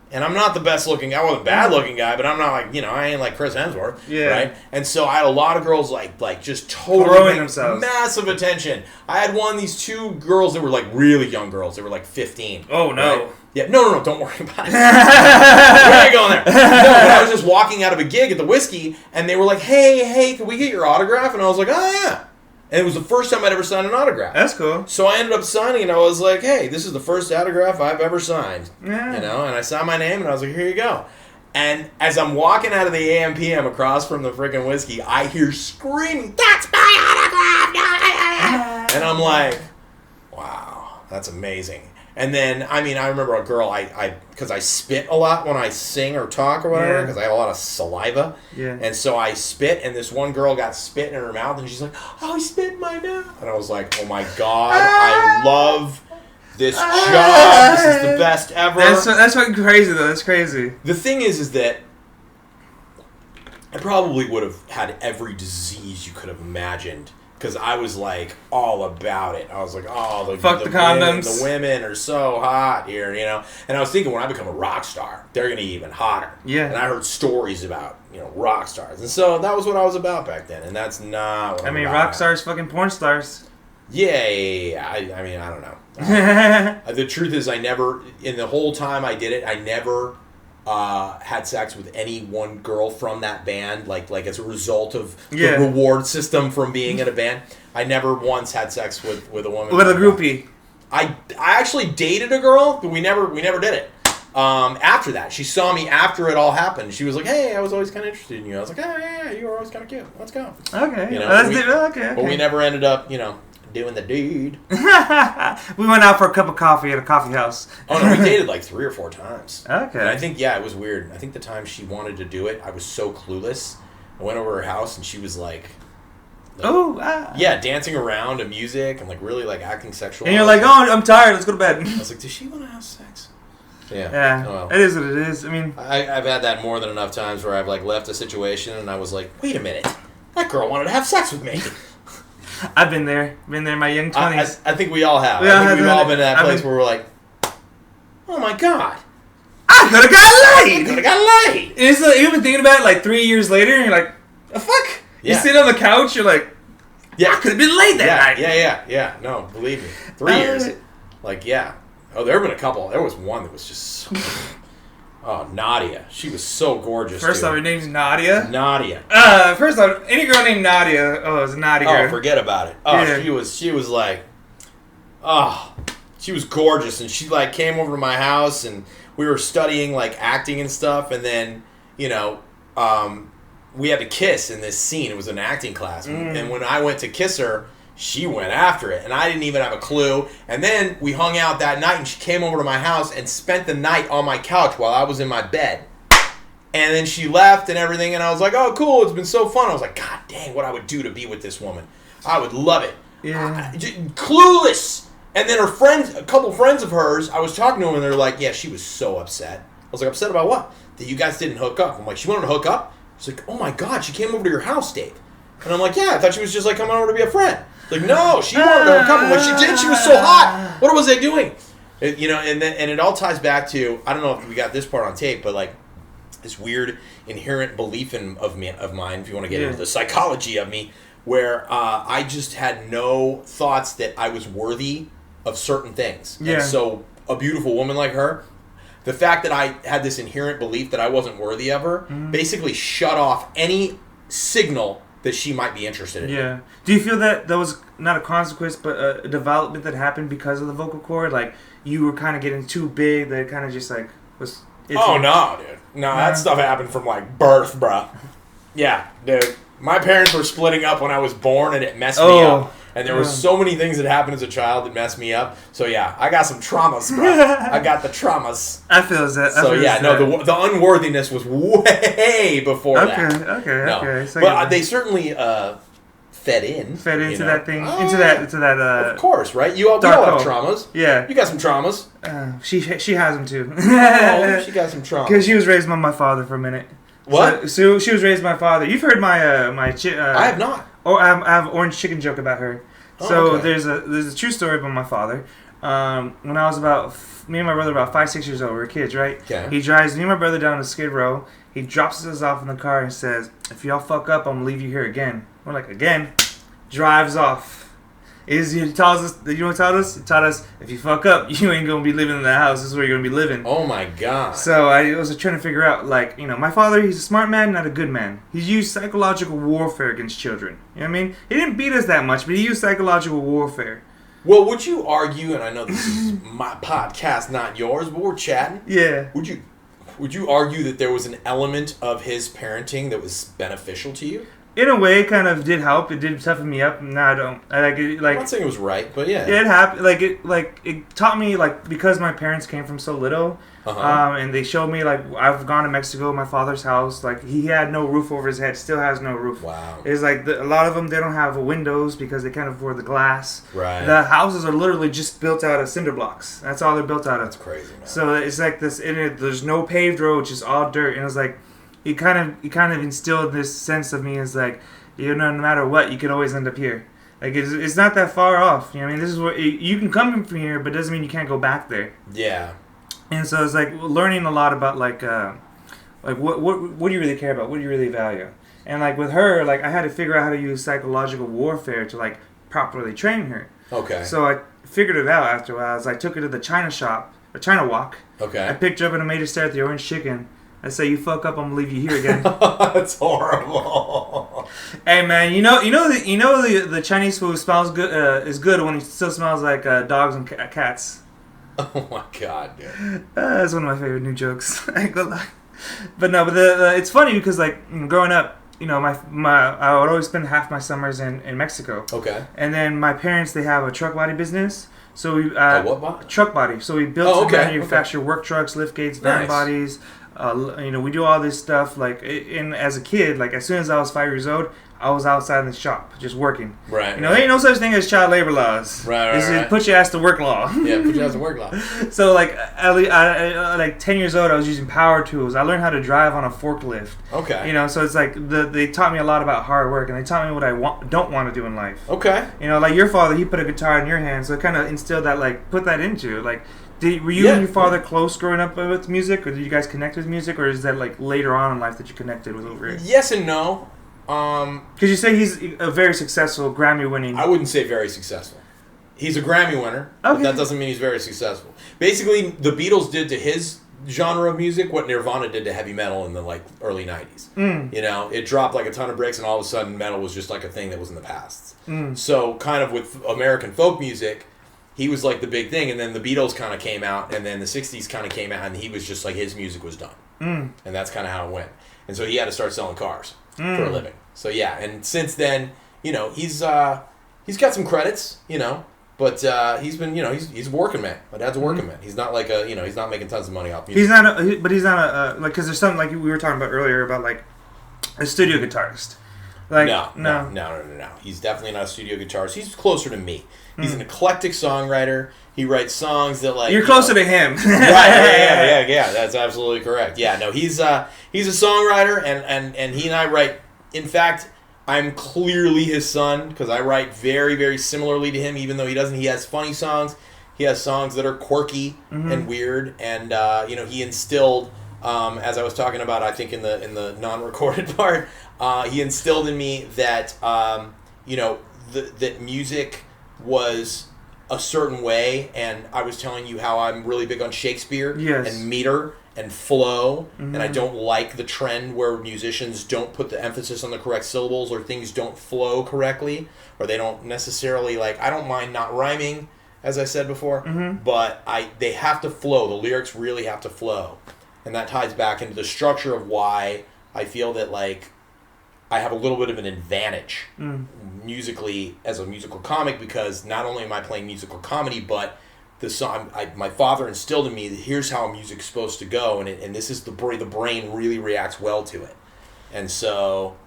And I'm not the best looking guy. I wasn't a bad looking guy, but I'm not like, I ain't like Chris Hemsworth. Yeah. Right? And so I had a lot of girls like just totally throwing themselves. Massive attention. I had these two girls that were like really young girls. They were like 15. Oh, no. Right? Yeah, no, don't worry about it. We ain't going there. No, but I was just walking out of a gig at the Whiskey, and they were like, hey, can we get your autograph? And I was like, oh, yeah. And it was the first time I'd ever signed an autograph. That's cool. So I ended up signing, and I was like, hey, this is the first autograph I've ever signed. Yeah. And I signed my name, and I was like, here you go. And as I'm walking out of the AM/PM across from the freaking Whiskey, I hear screaming, that's my autograph! And I'm like, wow, that's amazing. And then, I remember a girl, because I spit a lot when I sing or talk or whatever, because I have a lot of saliva. Yeah. And so I spit, and this one girl got spit in her mouth, and she's like, oh, he spit in my mouth. And I was like, oh my God, I love this job. This is the best ever. That's fucking crazy, though. That's crazy. The thing is that I probably would have had every disease you could have imagined. Because I was like all about it. I was like, oh, the condoms. The women are so hot here, And I was thinking when I become a rock star, they're going to be even hotter. Yeah. And I heard stories about, rock stars. And so that was what I was about back then. And that's not what I'm about. Rock stars, fucking porn stars. Yeah. I don't know. The truth is in the whole time I did it, I never had sex with any one girl from that band, like as a result of the reward system from being in a band. I never once had sex with a woman. With a groupie. I actually dated a girl, but we never did it. After that, she saw me after it all happened. She was like, "Hey, I was always kind of interested in you." I was like, "Oh yeah, you were always kind of cute. Let's go." Okay. Okay. But we never ended up, doing the deed. We went out for a cup of coffee at a coffee house. Oh no, we dated like 3 or 4 times. Okay. And I think it was weird. I think the time she wanted to do it, I was so clueless. I went over her house and she was like dancing around to music and like really like acting sexual. And you're like, oh, I'm tired. Let's go to bed. I was like, does she want to have sex? Yeah. Well, it is what it is. I mean, I've had that more than enough times where I've like left a situation and I was like, wait a minute, that girl wanted to have sex with me. I've been there. Been there in my young 20s. I think we all have. I think we've all been in that place where we're like, oh my god. I could have got laid. It's like, you've been thinking about it like 3 years later and you're like, the fuck? Yeah. You sit on the couch, you're like, I could have been laid that night. Yeah. No, believe me. 3 years. Like, yeah. Oh, there have been a couple. There was one that was just so... Oh, Nadia. She was so gorgeous. First off, her name's Nadia? Nadia. First off, any girl named Nadia, it's a naughty girl. Oh, forget about it. Oh, yeah. She was like... Oh, she was gorgeous. And she, like, came over to my house, and we were studying, like, acting and stuff. And then, you know, we had to kiss in this scene. It was an acting class. And when I went to kiss her... She went after it, and I didn't even have a clue. And then we hung out that night, and she came over to my house and spent the night on my couch while I was in my bed. And then she left and everything, and I was like, oh, cool, it's been so fun. I was like, God dang, what I would do to be with this woman. I would love it. Yeah. Clueless. And then her friends, a couple friends of hers, I was talking to them, and they're like, yeah, she was so upset. I was like, upset about what? That you guys didn't hook up. I'm like, she wanted to hook up? She's like, oh my God, she came over to your house, Dave. And I'm like, yeah, I thought she was just like coming over to be a friend. Like, no, she wanted to hook up. I'm like, she did. She was so hot. What was I doing? You know, and it all ties back to, I don't know if we got this part on tape, but like this weird inherent belief of mine, if you want to get into the psychology of me, where I just had no thoughts that I was worthy of certain things. Yeah. And so a beautiful woman like her, the fact that I had this inherent belief that I wasn't worthy of her basically shut off any signal that she might be interested in. Yeah. Do you feel that was not a consequence, but a development that happened because of the vocal cord? Like, you were kind of getting too big, that it kind of just, like, was... Oh, no, dude. No, that stuff happened from, like, birth, bruh. Yeah, dude. My parents were splitting up when I was born, and it messed me up. And there were so many things that happened as a child that messed me up. So, yeah, I got some traumas, bro. I got the traumas. I feel that. So, yeah, no, the unworthiness was way before that. Okay. So, but they certainly fed into that thing. Into that. Of course, right? You all have traumas. Yeah. You got some traumas. She has them, too. Oh, she got some traumas. Because she was raised by my father for a minute. What? So she was raised by my father. You've heard my I have not. Oh, I have an orange chicken joke about her. So there's a true story about my father. When I was me and my brother were about 5-6 years old. We were kids, right? Yeah. He drives me and my brother down to Skid Row. He drops us off in the car and says, "If y'all fuck up, I'm gonna leave you here again." We're like, again? Drives off. He tells us, you know what he taught us? He taught us, if you fuck up, you ain't going to be living in the house. This is where you're going to be living. Oh, my God. So I was trying to figure out, like, you know, my father, he's a smart man, not a good man. He used psychological warfare against children. You know what I mean? He didn't beat us that much, but he used psychological warfare. Well, would you argue, and I know this is my podcast, not yours, but we're chatting. Yeah. Would you argue that there was an element of his parenting that was beneficial to you? In a way, it kind of did help. It did toughen me up. Now I don't. I'm not saying it was right, but yeah. Yeah, it happened. It taught me, like, because my parents came from so little, and they showed me, like, I've gone to Mexico, my father's house. Like, he had no roof over his head. Still has no roof. Wow. It's like a lot of them, they don't have windows because they can't afford the glass. Right. The houses are literally just built out of cinder blocks. That's all they're built out of. That's crazy, man. So it's like this. There's no paved road, just all dirt, and it was like. He kind of instilled this sense of me as like, you know, no matter what, you can always end up here. Like, it's not that far off. You know what I mean? This is where you can come from here, but it doesn't mean you can't go back there. Yeah. And so it's like learning a lot about like what do you really care about? What do you really value? And like with her, like I had to figure out how to use psychological warfare to like properly train her. Okay. So I figured it out after a while. I took her to the China shop, or China walk. Okay. I picked her up and I made her stare at the orange chicken. I say, you fuck up, I'm gonna leave you here again. That's horrible. Hey man, the Chinese food smells good. Is good when it still smells like dogs and cats. Oh my God, dude. That's one of my favorite new jokes. I ain't gonna lie. But no, it's funny because like growing up, you know, I would always spend half my summers in Mexico. Okay. And then my parents, they have a truck body business. So we what body? Truck body. So we built and manufacture work trucks, lift gates, van bodies. We do all this stuff. Like, as a kid, like as soon as I was 5 years old, I was outside in the shop just working. Right. There ain't no such thing as child labor laws. Right. This is put your ass to work law. Yeah, put your ass to work law. So like, like 10 years old, I was using power tools. I learned how to drive on a forklift. Okay. So it's like they taught me a lot about hard work, and they taught me what I don't want to do in life. Okay. Like your father, he put a guitar in your hand, so it kind of instilled that, like, put that into you. Like, were you and your father close growing up with music, or did you guys connect with music, or is that like later on in life that you connected with over it? Yes and no. Because you say he's a very successful Grammy-winning. I wouldn't say very successful. He's a Grammy winner, but that doesn't mean he's very successful. Basically, the Beatles did to his genre of music what Nirvana did to heavy metal in the early 90s. It dropped like a ton of bricks, and all of a sudden metal was just like a thing that was in the past. So kind of with American folk music, he was like the big thing, and then the Beatles kind of came out, and then the 60s kind of came out, and he was just like, his music was done. And that's kind of how it went. And so he had to start selling cars for a living. So yeah, and since then, he's got some credits, but he's been, he's a working man. My dad's a working man. He's not like he's not making tons of money off music. He's not like, because there's something like we were talking about earlier about like a studio guitarist. Like, no. He's definitely not a studio guitarist. He's closer to me. He's an eclectic songwriter. He writes songs that like... You're closer to him. Right, yeah. That's absolutely correct. Yeah, no, he's a songwriter, and he and I write... In fact, I'm clearly his son, because I write very, very similarly to him, even though he doesn't. He has funny songs. He has songs that are quirky and weird, and, he instilled... as I was talking about, I think in the non-recorded part, he instilled in me that that music was a certain way, and I was telling you how I'm really big on Shakespeare and meter and flow, and I don't like the trend where musicians don't put the emphasis on the correct syllables, or things don't flow correctly, or they don't necessarily I don't mind not rhyming, as I said before, but they have to flow. The lyrics really have to flow. And that ties back into the structure of why I feel that, I have a little bit of an advantage musically as a musical comic, because not only am I playing musical comedy, but the song my father instilled in me that here's how music's supposed to go, and this is the brain really reacts well to it. And so,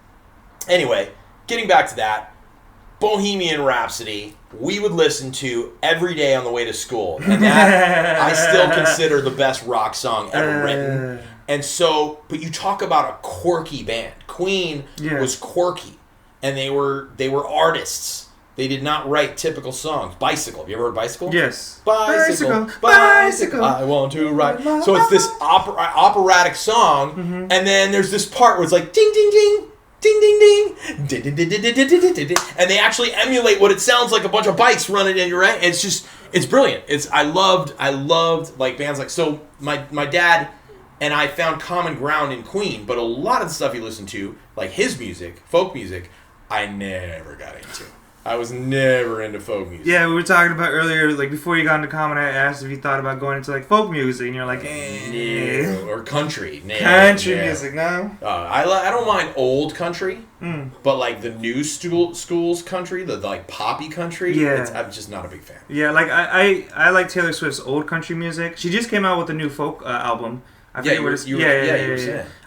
anyway, getting back to that, Bohemian Rhapsody, we would listen to every day on the way to school. And that, I still consider the best rock song ever written. And so, but you talk about a quirky band. Queen was quirky. And they were artists. They did not write typical songs. Bicycle. Have you ever heard Bicycle? Yes. Bicycle. I want to ride. So it's this operatic song. And then there's this part where it's like, ding, ding, ding. Ding, ding, ding. Ding, ding, ding, ding, ding, ding, ding, ding. And they actually emulate what it sounds like, a bunch of bikes running in your right. It's brilliant. I loved bands so my dad and I found common ground in Queen, but a lot of the stuff he listened to, like his music, folk music, I never got into. I was never into folk music. Yeah, we were talking about earlier, like before you got into comedy, I asked if you thought about going into folk music, and you're like, no. Or country. Country music, no. I don't mind old country, but like the new schools country, the poppy country, I'm just not a big fan. Yeah, like I like Taylor Swift's old country music. She just came out with a new folk album. I forget what it's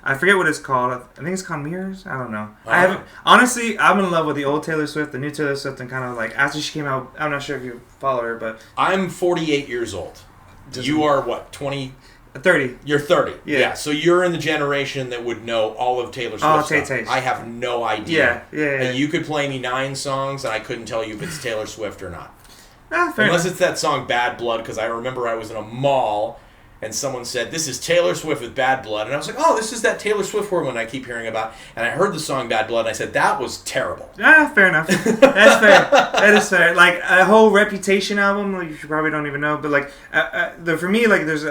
I forget what it's called. I think it's called Mirrors. I don't know. I haven't honestly. I'm in love with the old Taylor Swift, the new Taylor Swift, and kind of like after she came out. I'm not sure if you follow her, but I'm 48 years old. You are what, 20? 30. You're 30. Yeah. So you're in the generation that would know all of Taylor Swift's stuff. I have no idea. Yeah. And you could play me 9 songs, and I couldn't tell you if it's Taylor Swift or not. Fair Unless enough. it's that song Bad Blood, because I remember I was in a mall and someone said, this is Taylor Swift with Bad Blood. And I was like, oh, this is that Taylor Swift one I keep hearing about. And I heard the song Bad Blood, and I said, that was terrible. Fair enough. That's fair. That is fair. Like, a whole Reputation album, like, you probably don't even know. But, like, for me, like, there's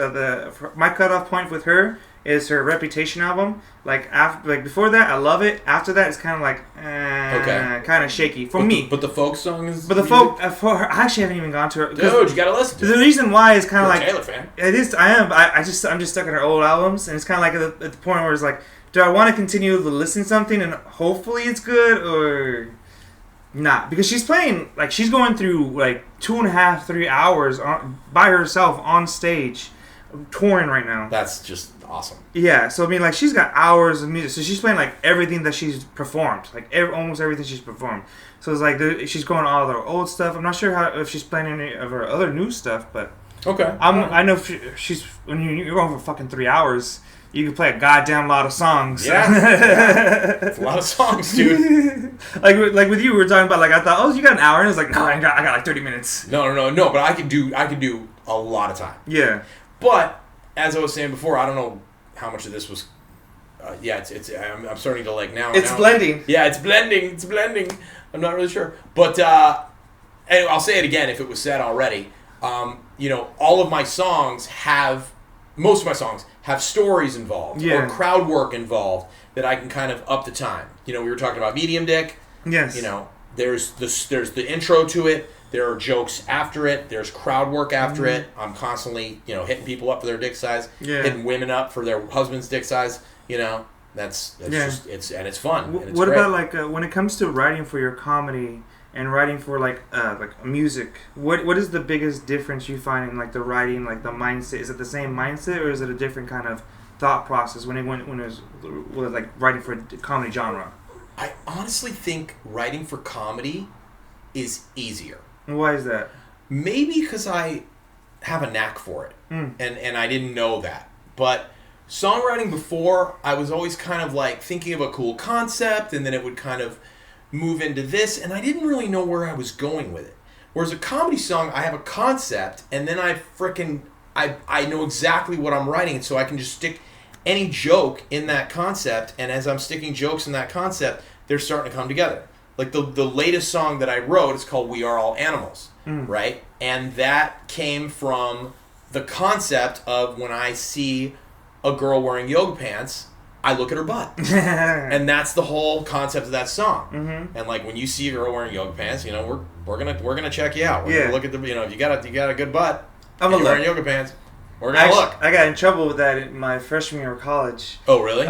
my cutoff point with her is her Reputation album. Like before that, I love it. After that, it's kind of like kind of shaky for me. But the folk song is. But the folk for her, I actually haven't even gone to her. Dude, you gotta listen to it. The reason why is kind of like a Taylor fan. It is. I am. I'm just stuck in her old albums, and it's kind of like at the point where it's like, do I want to continue to listen to something and hopefully it's good or not? Because she's playing she's going through 2.5-3 hours by herself on stage. touring right now. That's just awesome. Yeah, so I mean, like, she's got hours of music. So she's playing, like, everything that she's performed. Like, almost everything she's performed. So it's like, she's going all her old stuff. I'm not sure if she's playing any of her other new stuff, but... Okay. I know she's... When you're going for fucking 3 hours, you can play a goddamn lot of songs. Yeah. It's a lot of songs, dude. like with you, we were talking about, like, I thought, oh, you got an hour. And it was like, no, I got like 30 minutes. No, but I could do a lot of time. Yeah. But, as I was saying before, I don't know how much of this was... I'm starting to, like, now... It's blending. Yeah, it's blending. I'm not really sure. But, and I'll say it again if it was said already. All of my songs most of my songs have stories involved or crowd work involved that I can kind of up the time. We were talking about Medium Dick. Yes. There's the intro to it. There are jokes after it. There's crowd work after it. I'm constantly, hitting people up for their dick size. Yeah. Hitting women up for their husband's dick size. That's just it's fun. And it's what great. about like when it comes to writing for your comedy and writing for like music? What is the biggest difference you find in like the writing, like the mindset? Is it the same mindset or is it a different kind of thought process when it was like writing for a comedy genre? I honestly think writing for comedy is easier. And why is that? Maybe because I have a knack for it, and I didn't know that. But songwriting before, I was always kind of like thinking of a cool concept, and then it would kind of move into this, and I didn't really know where I was going with it. Whereas a comedy song, I have a concept, and then I know exactly what I'm writing, so I can just stick any joke in that concept, and as I'm sticking jokes in that concept, they're starting to come together. Like the latest song that I wrote is called We Are All Animals, right? And that came from the concept of when I see a girl wearing yoga pants, I look at her butt. And that's the whole concept of that song. Mm-hmm. And like when you see a girl wearing yoga pants, we're gonna check you out. We're gonna look at the if you got a good butt, you're wearing yoga pants. We're gonna look. I got in trouble with that in my freshman year of college. Oh, really?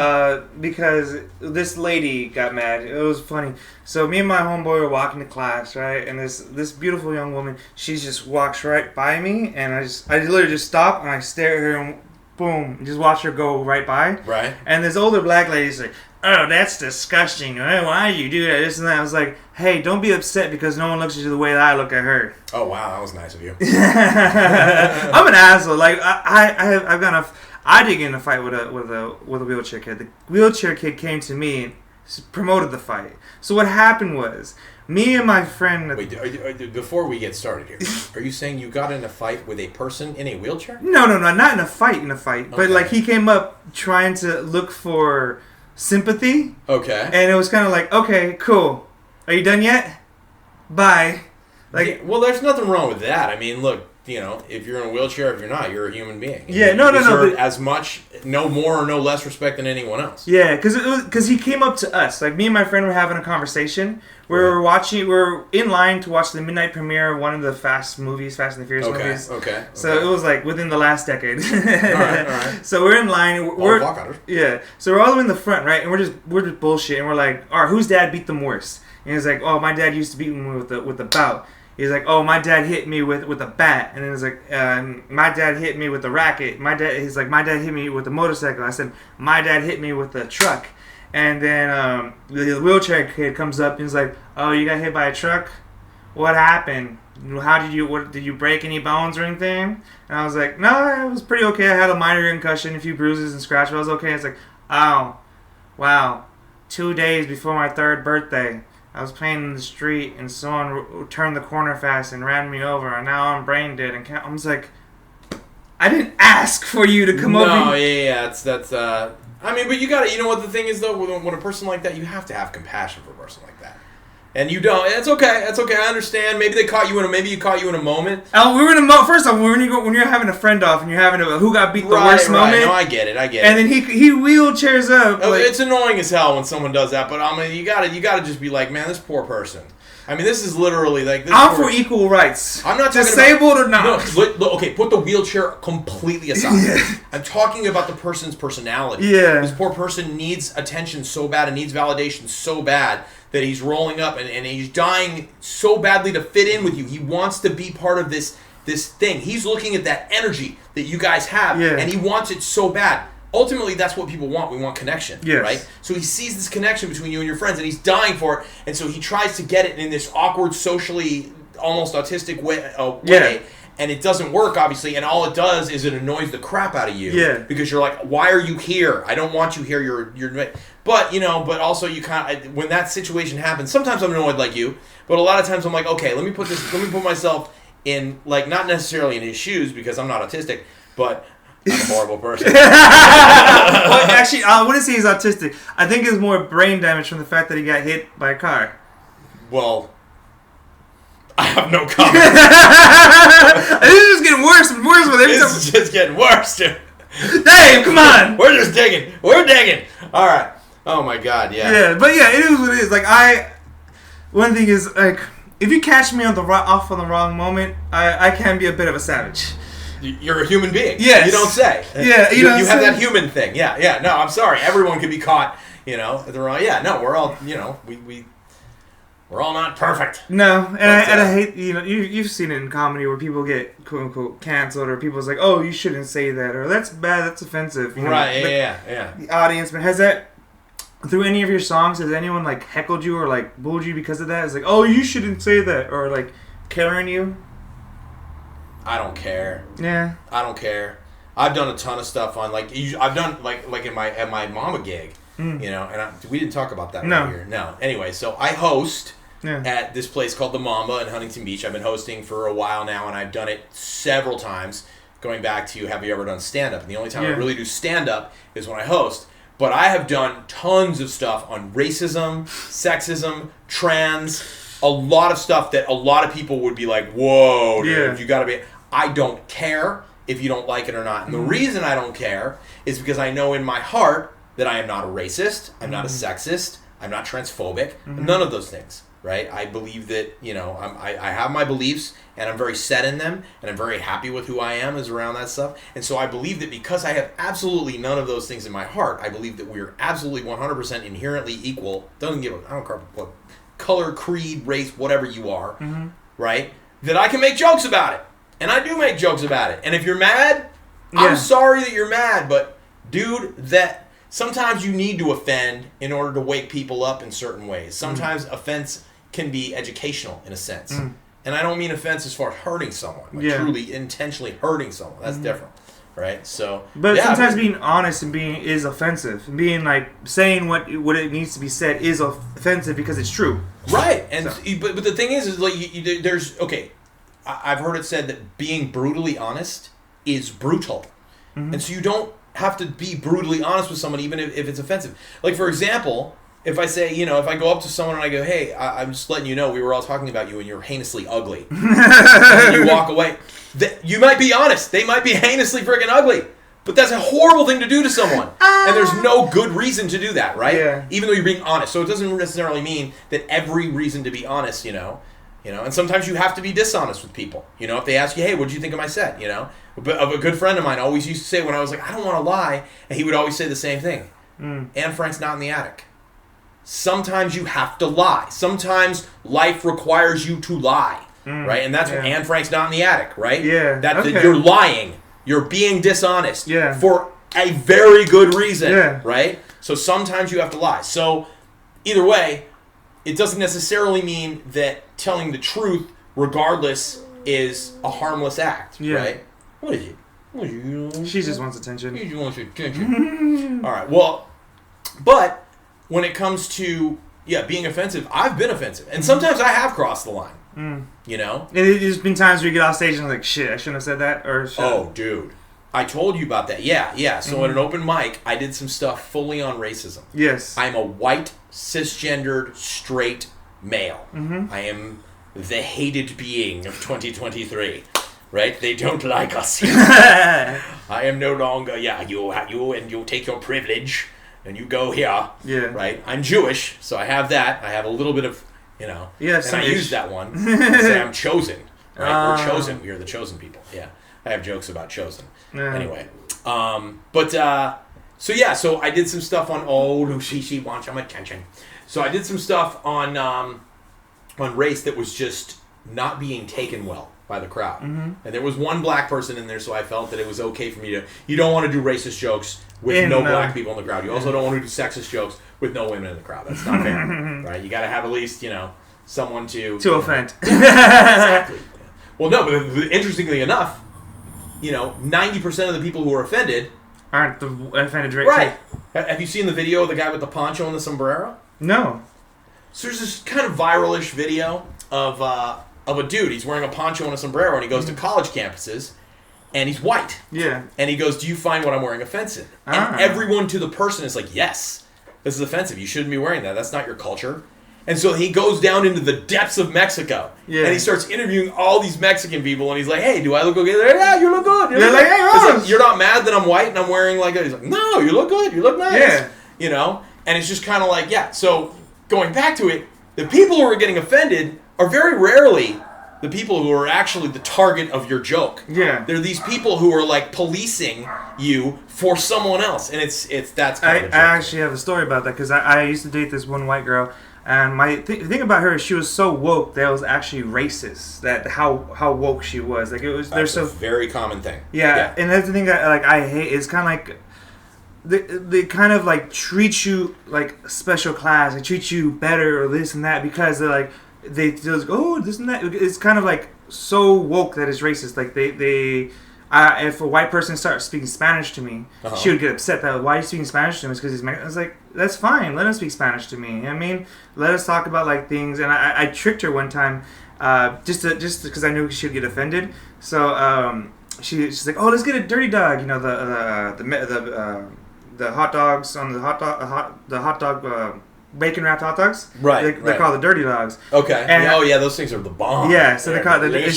Because this lady got mad. It was funny. So me and my homeboy were walking to class, right? And this beautiful young woman, she just walks right by me, and I literally just stop and I stare at her and boom, just watch her go right by. Right. And this older black lady's like, oh, that's disgusting. Why do you do that? This and that. I was like, hey, don't be upset because no one looks at you the way that I look at her. Oh, wow. That was nice of you. I'm an asshole. Like, I did get in a fight with a wheelchair kid. The wheelchair kid came to me and promoted the fight. So what happened was, me and my friend... Wait, before we get started here, are you saying you got in a fight with a person in a wheelchair? No, not in a fight. Okay. But, like, he came up trying to look for sympathy. Okay. And it was kind of like, okay, cool. Are you done yet? Bye. Like, yeah, well, there's nothing wrong with that. I mean, look, if you're in a wheelchair, if you're not, you're a human being. Yeah, no. But as much, no more or no less respect than anyone else. Yeah, because he came up to us. Like, me and my friend were having a conversation. We're in line to watch the midnight premiere of one of the Fast and the Furious movies. Okay. So it was like within the last decade. All right. So we're in line. Yeah. So we're all the way in the front, right? And we're just bullshit. And we're like, all right, whose dad beat them worse? And he's like, oh, my dad used to beat me with the bout. He's like, oh, my dad hit me with a bat. And then he's like, my dad hit me with a racket. He's like, my dad hit me with a motorcycle. I said, my dad hit me with a truck. And then the wheelchair kid comes up and he's like, oh, you got hit by a truck? What happened? Did you break any bones or anything? And I was like, no, it was pretty okay. I had a minor concussion, a few bruises and scratches, but I was okay. It's like, oh, wow. 2 days before my 3rd birthday, I was playing in the street and someone turned the corner fast and ran me over, and now I'm brain dead. And I was like, I didn't ask for you to come over. No, yeah, that's. I mean, but you got to. You know what the thing is though, when a person like that, you have to have compassion for a person like that. And you don't. It's okay. It's okay. I understand. Maybe you caught you in a moment. We were in a first off, when you're having a friend off and you're having a who got beat the worst moment. No, I get it. And then he wheelchairs up. It's annoying as hell when someone does that. But I mean, you gotta just be like, man, this poor person. I mean, this is literally like. I'm for equal rights. I'm not talking disabled or not. No, okay, put the wheelchair completely aside. Yeah. I'm talking about the person's personality. Yeah. This poor person needs attention so bad and needs validation so bad that he's rolling up and he's dying so badly to fit in with you. He wants to be part of this this thing. He's looking at that energy that you guys have, Yeah. and he wants it so bad. Ultimately, that's what people want. We want connection, right? So he sees this connection between you and your friends, and he's dying for it. And so he tries to get it in this awkward, socially, almost autistic way. And it doesn't work, obviously. And all it does is it annoys the crap out of you. Yeah. Because you're like, why are you here? I don't want you here. You're. But, you know, but also you kind of, when that situation happens, sometimes I'm annoyed like you. But a lot of times I'm like, okay, let me put myself in, like, not necessarily in his shoes because I'm not autistic, but I'm a horrible person. Well, actually, I wouldn't say he's autistic. I think it's more brain damage from the fact that he got hit by a car. Well, I have no comment. This is just getting worse and worse with every time. This is just getting worse, dude. Dave, come on. We're just digging. We're digging. All right. Oh my God. Yeah. Yeah, but yeah, it is what it is. Like one thing is like, if you catch me off on the wrong moment, I can be a bit of a savage. You're a human being. Yes. You don't say. Yeah, you have that human thing. Yeah, yeah. No, I'm sorry. Everyone can be caught, you know, at the wrong. Yeah, no, we're all, you know, we're all not perfect. No, and I hate, you know, you've seen it in comedy where people get quote unquote canceled, or people's like, oh, you shouldn't say that, or that's bad, that's offensive. You know? Right? Yeah. The audience, but has that through any of your songs? Has anyone like heckled you or like booed you because of that? It's like, oh, you shouldn't say that, or like carrying you. I don't care. Yeah. I don't care. I've done a ton of stuff on I've done like at my Mamba gig, you know, and we didn't talk about that right here. No. Anyway, so I host at this place called the Mamba in Huntington Beach. I've been hosting for a while now, and I've done it several times. Going back to have you ever done stand up? And the only time I really do stand up is when I host. But I have done tons of stuff on racism, sexism, trans. A lot of stuff that a lot of people would be like, whoa, dude, you gotta be. I don't care if you don't like it or not. And the reason I don't care is because I know in my heart that I am not a racist, I'm not a sexist, I'm not transphobic, none of those things, right? I believe that, you know, I have my beliefs, and I'm very set in them, and I'm very happy with who I am as around that stuff. And so I believe that because I have absolutely none of those things in my heart, I believe that we're absolutely 100% inherently equal. I don't care what color, creed, race, whatever you are, right? That I can make jokes about it. And I do make jokes about it. And if you're mad, I'm sorry that you're mad. But, dude, that sometimes you need to offend in order to wake people up in certain ways. Sometimes offense can be educational in a sense. And I don't mean offense as far as hurting someone. Like truly, intentionally hurting someone. That's different. Right? So, but sometimes being honest and is offensive. Being like saying what it needs to be said is offensive because it's true. Right. And but the thing is like there's I've heard it said that being brutally honest is brutal. And so you don't have to be brutally honest with someone even if it's offensive. Like, for example, if I say, you know, if I go up to someone and I go, hey, I'm just letting you know we were all talking about you and you're heinously ugly. And you walk away. You might be honest. They might be heinously freaking ugly. But that's a horrible thing to do to someone. And there's no good reason to do that, right? Yeah. Even though you're being honest. So it doesn't necessarily mean that every reason to be honest, you know, and sometimes you have to be dishonest with people. You know, if they ask you, hey, what did you think of my set? You know, but a good friend of mine always used to say when I was like, I don't want to lie, and he would always say the same thing. Anne Frank's not in the attic. Sometimes you have to lie. Sometimes life requires you to lie, right? And that's what Anne Frank's not in the attic, right? Yeah. That you're lying. You're being dishonest Yeah. for a very good reason, Yeah. right? So sometimes you have to lie. So either way, it doesn't necessarily mean that telling the truth, regardless, is a harmless act, right? What is it? She just wants attention. She just wants attention. All right. Well, but when it comes to being offensive, I've been offensive, and sometimes I have crossed the line. You know, and there's been times where you get off stage and like, shit, I shouldn't have said that, or dude, I told you about that. Yeah. So at an open mic, I did some stuff fully on racism. Yes. I'm a white, cisgendered, straight male. I am the hated being of 2023. Right? They don't like us. I am no longer. You take your privilege and you go here. Yeah. Right? I'm Jewish, so I have that. I have a little bit of, you know. Yeah, and I use that one. I say I'm chosen. Right? We're chosen. We are the chosen people. Yeah. I have jokes about chosen. Anyway. So I did some stuff on she wants some attention. So I did some stuff on race that was just not being taken well by the crowd. And there was one black person in there, so I felt that it was okay for me to... You don't want to do racist jokes with no black people in the crowd. You also don't want to do sexist jokes with no women in the crowd. That's not fair, right? You got to have at least, someone to offend. Exactly. Well, no, but interestingly enough, 90% of the people who are offended aren't the offended race. Right. Have you seen the video of the guy with the poncho and the sombrero? No. So there's this kind of viral-ish video of a dude. He's wearing a poncho and a sombrero, and he goes to college campuses, and he's white. Yeah. And he goes, "Do you find what I'm wearing offensive?" And everyone to the person is like, "Yes, this is offensive. You shouldn't be wearing that. That's not your culture." And so he goes down into the depths of Mexico, and he starts interviewing all these Mexican people, and he's like, "Hey, do I look okay?" They're like, "Yeah, you look good." Hey, you're not mad that I'm white and I'm wearing like that? He's like, "No, you look good. You look nice." Yeah. And it's just kind of like, so going back to it, the people who are getting offended are very rarely the people who are actually the target of your joke. Yeah. They're these people who are like policing you for someone else, and that's kind of I actually have a story about that because I used to date this one white girl. And my thing about her is she was so woke that it was actually racist. That how woke she was. Like it was. That's a very common thing. Yeah, and that's the thing that I hate is kind of like they kind of like treat you like special class. They treat you better or this and that because they're like they just go, oh, this and that. It's kind of like so woke that it's racist. Like they if a white person starts speaking Spanish to me, she would get upset that why are you speaking Spanish to him? It's because he's Mexican. I was like, that's fine. Let him speak Spanish to me. You know what I mean, let us talk about like things. And I tricked her one time, just because I knew she'd get offended. So she's like, oh, let's get a dirty dog. The hot dogs on the hot dog. Bacon wrapped hot dogs, right? They're called the dirty dogs. Okay. And, those things are the bomb. Yeah, so they call it.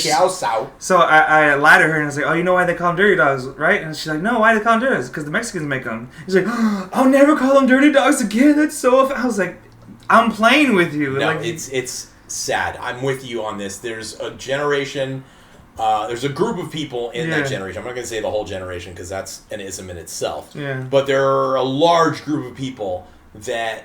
So I lied to her and I was like, "Oh, you know why they call them dirty dogs, right?" And she's like, "No, why do they call them dirty dogs? Because the Mexicans make them." He's like, oh, "I'll never call them dirty dogs again. That's so." I was like, "I'm playing with you." No, like, it's sad. I'm with you on this. There's a generation. There's a group of people in that generation. I'm not going to say the whole generation because that's an ism in itself. Yeah. But there are a large group of people that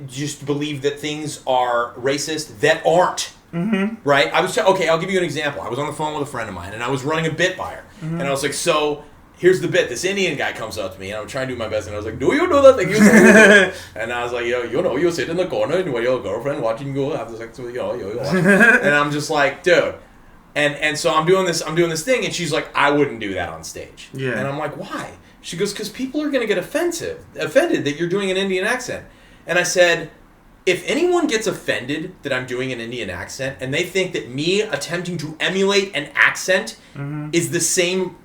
just believe that things are racist that aren't. Mm-hmm. Right? I'll give you an example. I was on the phone with a friend of mine, and I was running a bit by her. Mm-hmm. And I was like, so, here's the bit. This Indian guy comes up to me, and I'm trying to do my best, and I was like, do you know that thing you say? And I was like, you sit in the corner, and with your girlfriend watching you have sex with you. And I'm just like, dude. And so I'm doing this thing, and she's like, I wouldn't do that on stage. Yeah. And I'm like, why? She goes, because people are going to get offended that you're doing an Indian accent. And I said, if anyone gets offended that I'm doing an Indian accent and they think that me attempting to emulate an accent is the same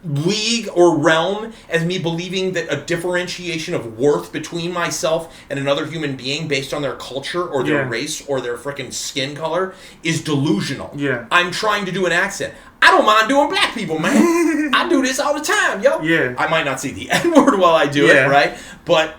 league or realm as me believing that a differentiation of worth between myself and another human being based on their culture or their race or their frickin' skin color is delusional. Yeah. I'm trying to do an accent. I don't mind doing black people, man. I do this all the time, yo. Yeah. I might not say the N-word while I do it, right? But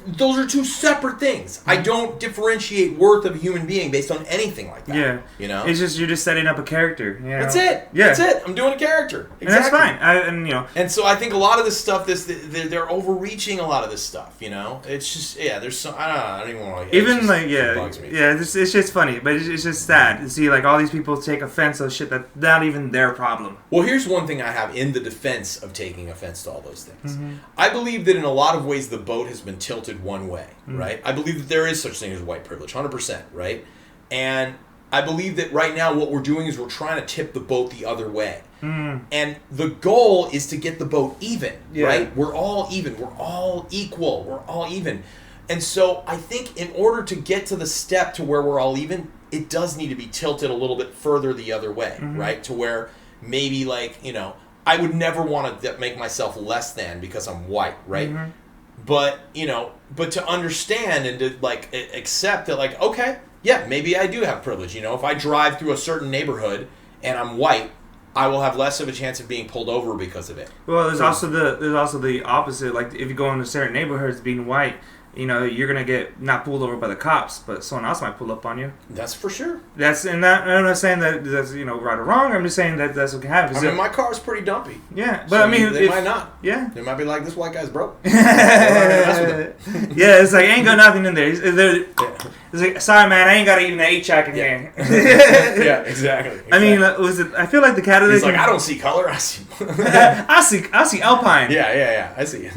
those are two separate things. I don't differentiate worth of a human being based on anything like that. Yeah. You know? It's just, you're just setting up a character. You know? That's it. Yeah. That's it. I'm doing a character. Exactly. And that's fine. And so I think a lot of this stuff, they're overreaching a lot of this stuff, you know? It's just, there's some, I don't even want to, it bugs me. Yeah, it's just funny, but it's just sad to see, like, all these people take offense to shit that's not even their problem. Well, here's one thing I have in the defense of taking offense to all those things. Mm-hmm. I believe that in a lot of ways the boat has been tilted one way, right? I believe that there is such thing as white privilege, 100%, right? And I believe that right now what we're doing is we're trying to tip the boat the other way. And the goal is to get the boat even, right? We're all even. We're all equal. We're all even. And so I think in order to get to the step to where we're all even, it does need to be tilted a little bit further the other way, right? To where maybe, like, I would never want to make myself less than because I'm white, right? But, but to understand and to, like, accept that, like, okay, yeah, maybe I do have privilege. If I drive through a certain neighborhood and I'm white, I will have less of a chance of being pulled over because of it. Well, there's also the opposite. Like, if you go into certain neighborhoods being white, you're gonna get not pulled over by the cops, but someone else might pull up on you. That's for sure. I'm not saying that that's right or wrong. I'm just saying that that's what can happen. I mean, my car's pretty dumpy. Yeah, but so I mean, they might not. Yeah, they might be like, this white guy's broke. Yeah, it's like ain't got nothing in there. It's like, sorry, man, I ain't got even an 8-track in here. Yeah, exactly. I mean, was it? I feel like the catalytic. He's like, I don't see color. I see. I see Alpine. Yeah. I see.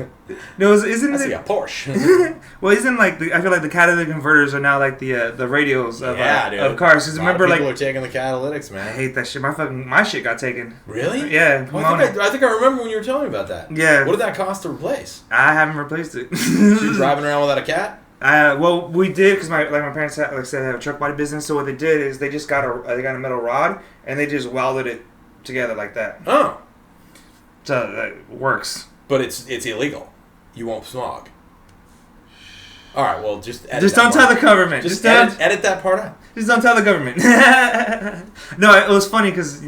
No, isn't I it? see a Porsche. Well, isn't like I feel like the catalytic converters are now like the radios of cars. Because remember, people like are taking the catalytics, man. I hate that shit. My shit got taken. Really? Yeah. Well, I think I remember when you were telling me about that. Yeah. What did that cost to replace? I haven't replaced it. You driving around without a cat? Well, we did because my parents had, like I said, have a truck body business. So what they did is they just got a metal rod and they just welded it together like that. Oh. So that works. But it's illegal. You won't smog. All right. Well, just don't tell the government. Just edit that part out. Just don't tell the government. No, it was funny because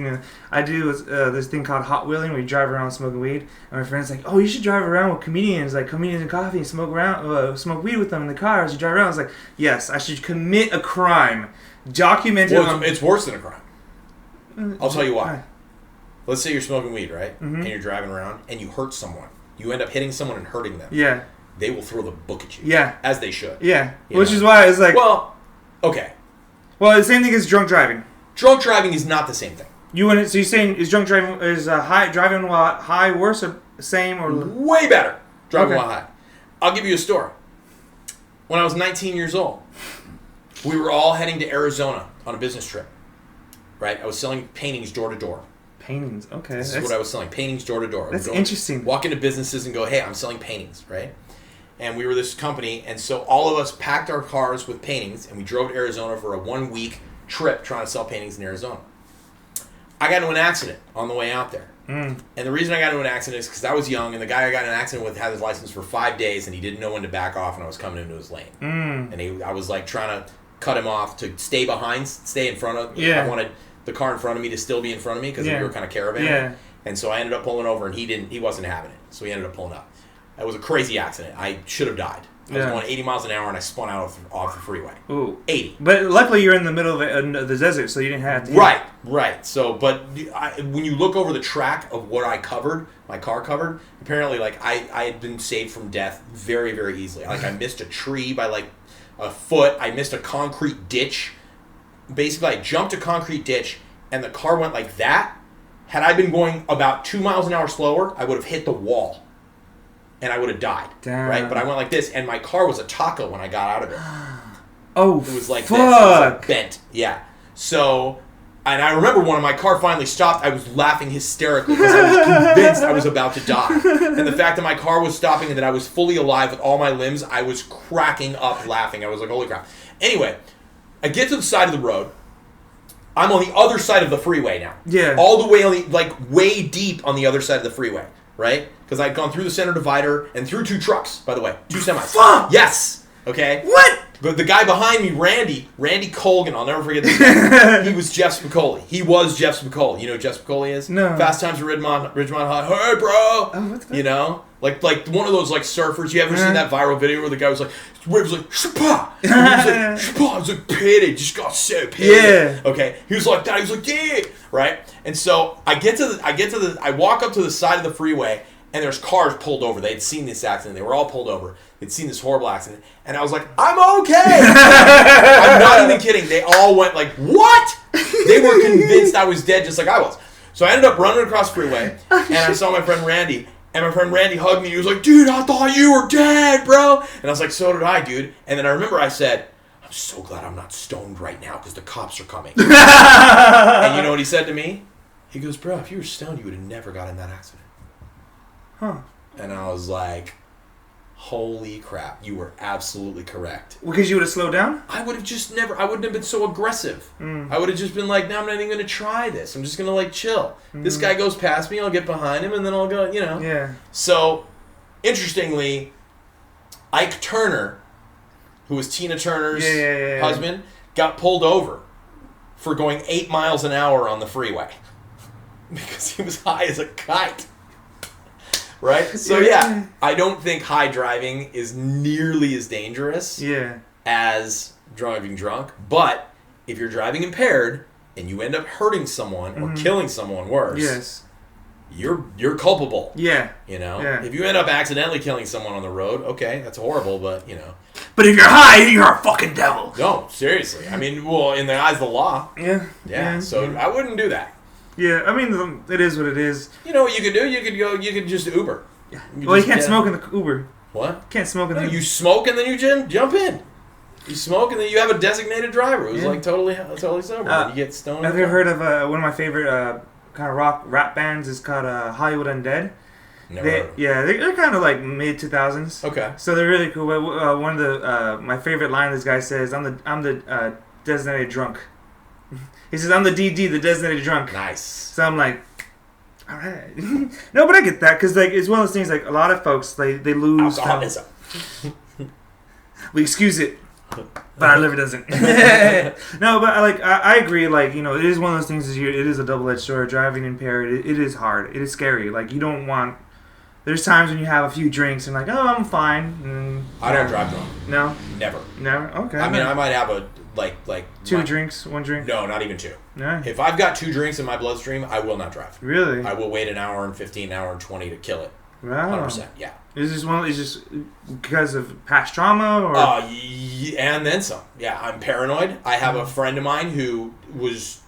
I do this thing called hot wheeling where you drive around smoking weed, and my friend's like, "Oh, you should drive around with comedians, like comedians and coffee, and smoke weed with them in the car as you drive around." I was like, "Yes, I should commit a crime, document it." Well, it's worse than a crime. I'll tell you why. Let's say you're smoking weed, right? Mm-hmm. And you're driving around and you hurt someone. You end up hitting someone and hurting them. Yeah. They will throw the book at you. Yeah. As they should. Yeah. Which is why it's like. Well, okay. Well, the same thing as drunk driving. Drunk driving is not the same thing. So you're saying is drunk driving driving while high worse or same or way better driving while high? I'll give you a story. When I was 19 years old, we were all heading to Arizona on a business trip. Right? I was selling paintings door to door. Paintings, okay. This is what I was selling. Paintings door to door. That's interesting. Walk into businesses and go, "Hey, I'm selling paintings," right? And we were this company, and so all of us packed our cars with paintings, and we drove to Arizona for a 1-week trip trying to sell paintings in Arizona. I got into an accident on the way out there. And the reason I got into an accident is because I was young, and the guy I got in an accident with had his license for 5 days, and he didn't know when to back off, and I was coming into his lane. And I was like trying to cut him off to stay in front of. Yeah. I wanted the car in front of me to still be in front of me because we were kind of caravan. Yeah. And so I ended up pulling over, and he wasn't having it, so he ended up pulling up. It was a crazy accident. I should have died. I was going 80 miles an hour, and I spun out off the freeway. Ooh. 80. But luckily you're in the middle of the desert, so you didn't have to. Right. So, but when you look over the track of what I covered, my car covered, apparently, like, I had been saved from death very, very easily. Like, I missed a tree by, like, a foot. I missed a concrete ditch. Basically, I jumped a concrete ditch, and the car went like that. Had I been going about 2 miles an hour slower, I would have hit the wall. And I would have died. Damn. Right? But I went like this, and my car was a taco when I got out of it. Oh, it was like fuck. This. It was like bent. Yeah. So, and I remember when my car finally stopped, I was laughing hysterically because I was convinced I was about to die. And the fact that my car was stopping and that I was fully alive with all my limbs, I was cracking up laughing. I was like, holy crap. Anyway, I get to the side of the road. I'm on the other side of the freeway now. Yeah. All the way way deep on the other side of the freeway. Right? Because I'd gone through the center divider and through 2 trucks, by the way. 2 semis. Fuck! Yes! Okay? What? But the guy behind me, Randy Colgan, I'll never forget this guy. He was Jeff Spicoli. He was Jeff Spicoli. You know who Jeff Spicoli is? No. Fast Times at Ridgemont High. Hey, bro! Oh, what's that? You know? Like one of those, like, surfers. You ever seen that viral video where the guy was like, Shapa! He was like, Shapa! I was like, pity. Just got so pity. Yeah. Okay? He was like that. He was like, yeah! Right? And so, I walk up to the side of the freeway, and there's cars pulled over. They had seen this accident. They were all pulled over. They'd seen this horrible accident. And I was like, I'm okay! I'm not even kidding. They all went like, what? They were convinced I was dead just like I was. So I ended up running across the freeway, and I saw my friend Randy. And my friend Randy hugged me. He was like, dude, I thought you were dead, bro. And I was like, so did I, dude. And then I remember I said, I'm so glad I'm not stoned right now because the cops are coming. And you know what he said to me? He goes, bro, if you were stoned, you would have never got in that accident. Huh. And I was like, holy crap, you were absolutely correct. Because you would have slowed down? I would have just I wouldn't have been so aggressive. I would have just been like, no, I'm not even going to try this. I'm just going to, like, chill. This guy goes past me, I'll get behind him, and then I'll go, you know. Yeah. So, interestingly, Ike Turner, who was Tina Turner's husband, got pulled over for going 8 miles an hour on the freeway. Because he was high as a kite. Right? So, yeah, I don't think high driving is nearly as dangerous as driving drunk. But if you're driving impaired and you end up hurting someone or killing someone worse, you're culpable. Yeah. You know? Yeah. If you end up accidentally killing someone on the road, okay, that's horrible, but, you know. But if you're high, you're a fucking devil. No, seriously. I mean, well, in the eyes of the law. Yeah. So I wouldn't do that. Yeah, I mean, it is what it is. You know what you could do? You could just Uber. You can't smoke in the Uber. What? Can't smoke in the Uber. You smoke and then you jump in. You smoke and then you have a designated driver who's like totally sober. And you get stoned. Have you ever heard of one of my favorite kind of rap bands? Is called Hollywood Undead. Never. They're kind of like mid 2000s. Okay. So they're really cool. One of the my favorite line this guy says, "I'm the designated drunk." He says, "I'm the DD, the designated drunk." Nice. So I'm like, all right. No, but I get that because like it's one of those things. Like a lot of folks, they lose alcoholism. We excuse it, but our liver doesn't. No, but I agree. Like it is one of those things. It is a double-edged sword. Driving impaired, it is hard. It is scary. Like you don't want. There's times when you have a few drinks and like, oh, I'm fine. And, I don't drive drunk. No. Never. Okay. I mean, I might have a two drinks, one drink. No, not even two. No. If I've got 2 drinks in my bloodstream, I will not drive. Really? I will wait an hour and 15, an hour and 20 to kill it. Wow. 100%. Yeah. Is this one? Is just because of past trauma or? And then some. Yeah, I'm paranoid. I have a friend of mine who was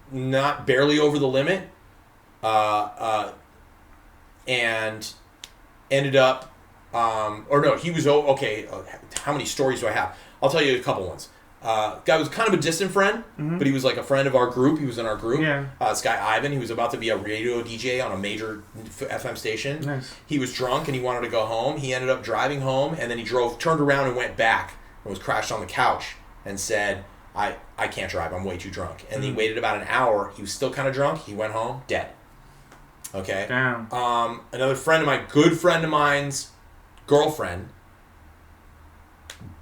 not barely over the limit, and ended up, he was okay. How many stories do I have? I'll tell you a couple ones. Guy was kind of a distant friend, but he was like a friend of our group. He was in our group. Yeah. This guy Ivan, he was about to be a radio DJ on a major FM station. Nice. He was drunk and he wanted to go home. He ended up driving home, and then he turned around and went back and was crashed on the couch and said, I can't drive. I'm way too drunk. And he waited about an hour. He was still kind of drunk. He went home, dead. Okay. Damn. Another friend of mine, good friend of mine's girlfriend,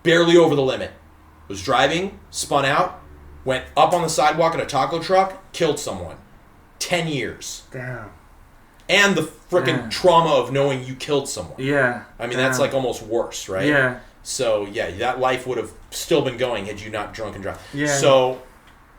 barely over the limit. Was driving, spun out, went up on the sidewalk in a taco truck, killed someone. 10 years. Damn. And the freaking trauma of knowing you killed someone. Yeah. I mean, that's like almost worse, right? Yeah. So, yeah, that life would have still been going had you not drunk and drive. Yeah. So,